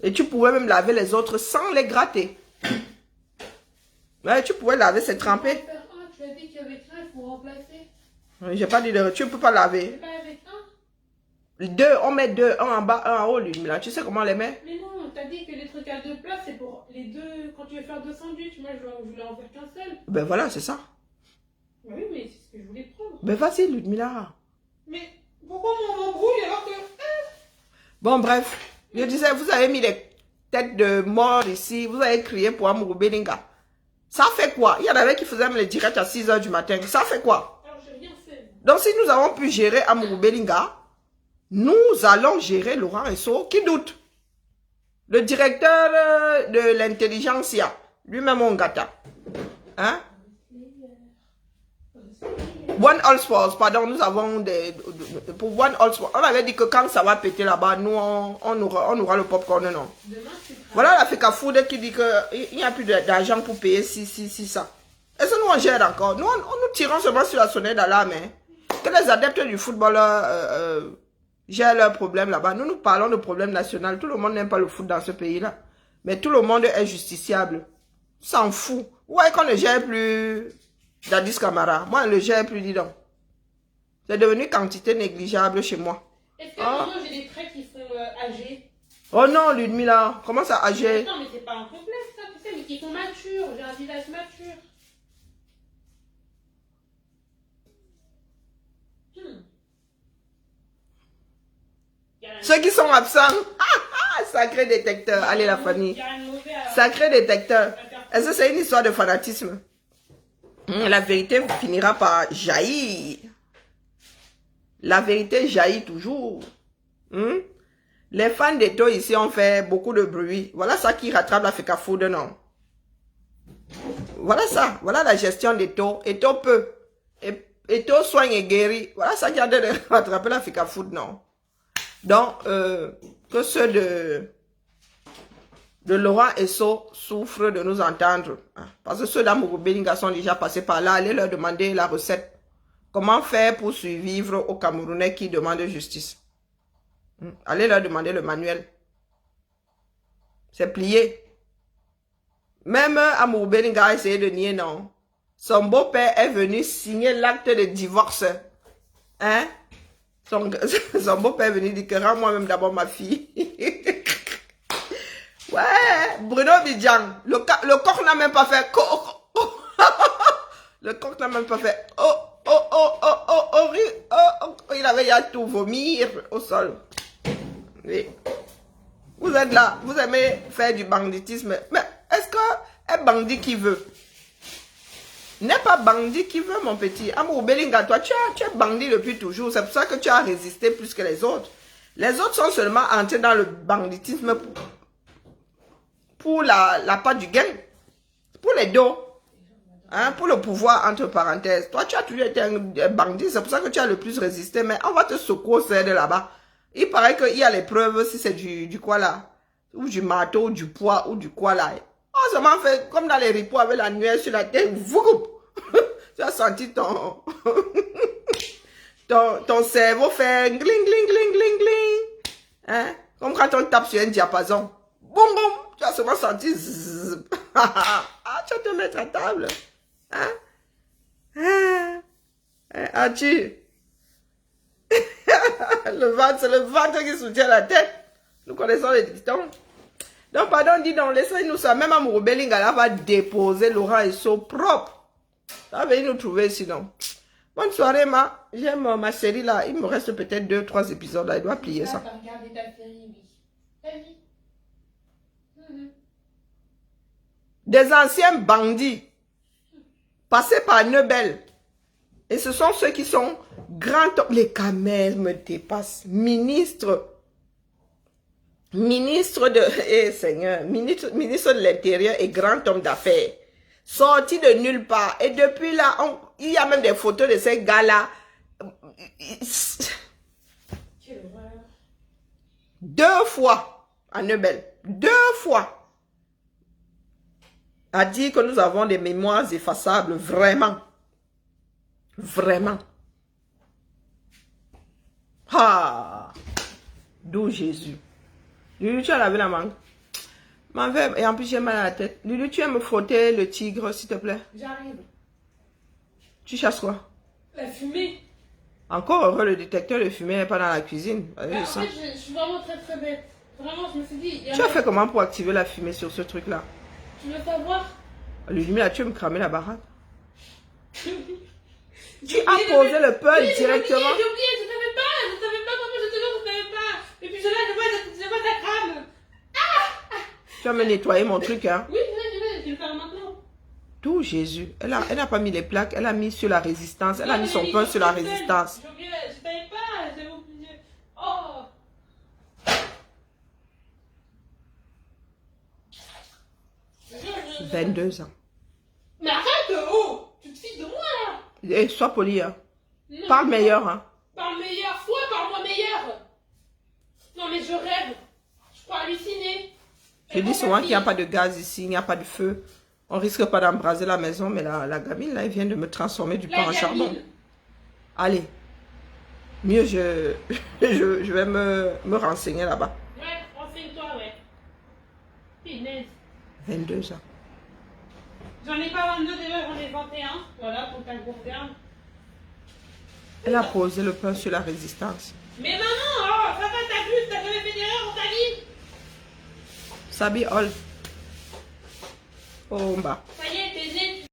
Et tu pouvais même laver les autres sans les gratter. Ouais, tu pouvais laver, c'est trempé. Tu as dit qu'il y avait qu'un, il faut remplacer. J'ai pas dit de... Tu ne peux pas laver. Pas avec un? Deux, on met deux, un en bas, un en haut, lui. Là, tu sais comment on les met? Mais non, t'as dit que les trucs à deux places, c'est pour les deux. Quand tu veux faire deux sandwichs, moi je voulais en faire qu'un seul. Ben voilà, c'est ça. Oui, mais c'est ce que je voulais prendre. Ben vas-y, Ludmila. Mais pourquoi on m'embrouille alors que... Bon, bref. Je disais, vous avez mis les têtes de mort ici. Vous avez crié pour Amourou Beninga. Ça fait quoi? Il y en avait qui faisaient même les directs à 6 h du matin. Ça fait quoi? Alors j'ai rien fait. Donc si nous avons pu gérer Amourou Beninga, nous allons gérer Laurent Esso. Qui doute? Le directeur de l'intelligentsia. Lui-même, on gâta. Hein? One All Sports, pardon, nous avons pour One All Sports, on avait dit que quand ça va péter là-bas, nous, on aura le popcorn, non. Voilà la Feka Food qui dit qu'il n'y a plus d'argent pour payer ça. Est-ce que nous, on gère encore? Nous tirons seulement sur la sonnette d'alarme, hein. Que les adeptes du football gèrent leurs problèmes là-bas. Nous parlons de problèmes nationaux. Tout le monde n'aime pas le foot dans ce pays-là. Mais tout le monde est justiciable. S'en fout. Ouais, qu'on ne gère plus... Dadis Camara, moi, je ne le gère plus, dis donc. C'est devenu quantité négligeable chez moi. Est-ce que maintenant j'ai des traits qui sont âgés? Oh non, Ludmila, comment ça âgé? Non, mais c'est pas un complexe, ça, tu sais, mais qui sont matures. J'ai un visage mature. Ceux qui sont absents. Sacré détecteur. Allez, la famille. Sacré détecteur. Est-ce que c'est une histoire de fanatisme? La vérité finira par jaillir. La vérité jaillit toujours. Les fans d'Eto ici ont fait beaucoup de bruit. Voilà ça qui rattrape la Feka Food, non? Voilà ça. Voilà la gestion d'Eto. Eto peut. Eto soigne et guérit. Voilà ça qui a de rattraper la Feka Food, non? Donc, que ceux de Laurent Esso souffrent de nous entendre. Parce que ceux d'Amourou Beninga sont déjà passés par là. Allez leur demander la recette. Comment faire pour survivre aux Camerounais qui demandent justice. Allez leur demander le manuel. C'est plié. Même Amourou Beninga a essayé de nier, non. Son beau-père est venu signer l'acte de divorce. Hein? Son beau-père est venu dire que rends-moi même d'abord ma fille. Ouais, Bruno Bidjan, le coq n'a même pas fait. Le coq n'a même pas fait. Il avait déjà tout vomir au sol. Oui. Vous êtes là, vous aimez faire du banditisme. Mais est-ce qu'un bandit qui veut n'est pas bandit qui veut, mon petit? Amourou Beninga, toi, tu es bandit depuis toujours. C'est pour ça que tu as résisté plus que les autres. Les autres sont seulement entrés dans le banditisme pour la part du gain. Pour les dos. Hein, pour le pouvoir, entre parenthèses. Toi, tu as toujours été un bandit. C'est pour ça que tu as le plus résisté. Mais on va te secouer de là-bas. Il paraît qu'il y a les preuves si c'est du quoi là. Ou du marteau, ou du poids, ou du quoi là. On se m'en fait comme dans les ripoux avec la nuée sur la tête. Tu as senti ton... ton cerveau fait gling, gling, gling, gling, gling. Hein? Comme quand on tape sur un diapason. Boum, boum. Tu as seulement senti zzz. Ah, tu vas te mettre à table. Hein? As-tu? Le ventre, c'est le ventre qui soutient la tête. Nous connaissons les dictons. Donc, pardon, dit donc, laissez-nous ça. Même à Mourbelinga, va déposer Laurent et so propre. Ça va venir nous trouver sinon. Bonne soirée, ma. J'aime ma série là. Il me reste peut-être 2-3 épisodes là. Il doit plier ça. T'as regardé ta série, oui. T'as vu? Des anciens bandits passés par Nebel. Et ce sont ceux qui sont grands. Les camels me dépassent. Ministre de... Eh Seigneur. Ministre de l'Intérieur et grand homme d'affaires. Sorti de nulle part. Et depuis là, il y a même des photos de ces gars-là. Quelle horreur. 2 fois à Nebel. 2 fois. A dit que nous avons des mémoires effaçables. Vraiment. Vraiment. Ah. D'où Jésus. Lulu, tu as lavé la mangue. Et en plus, j'ai mal à la tête. Lulu, tu vas me frotter le tigre, s'il te plaît. J'arrive. Tu chasses quoi? La fumée. Encore heureux, le détecteur de fumée n'est pas dans la cuisine. En fait, je suis vraiment très très bête. Vraiment, je me suis dit... Tu as fait comment pour activer la fumée sur ce truc-là? Tu veux savoir? Lulu, là, tu veux me cramer la baraque? Tu J'ai as oublié posé de- le peul Oui, directement. J'ai oublié, je savais pas comment je te je savais pas. Et puis je vois ta crâne. Tu vas me nettoyer mon truc, hein? Oui, je vais le faire maintenant. Tout Jésus. Elle a pas mis les plaques, elle a mis sur la résistance. Elle a Non, mis son mais pain j'ai sur la oublié, résistance. Je savais pas, j'avais oublié. Oh. 22 ans. Mais arrête, oh. Tu te fiches de moi là. Eh, sois poli, hein. Non, Parle meilleur, hein. Parle meilleur, fois parle-moi meilleur. Non mais je rêve. Je crois halluciner. Je dis souvent qu'il n'y a pas de gaz ici, il n'y a pas de feu. On risque pas d'embraser la maison, mais la gamine, là, elle vient de me transformer du pain en charbon. Allez. Mieux, je vais me renseigner là-bas. Ouais, renseigne-toi, ouais. Punaise. 22 ans. J'en ai pas 22 déjà, j'en ai 21. Voilà, pour un court terme. Elle a posé le pain sur la résistance. Mais maman, oh, ça va, t'as jamais fait d'erreur dans ta vie. Sabi Hall. Oh, bah. Ça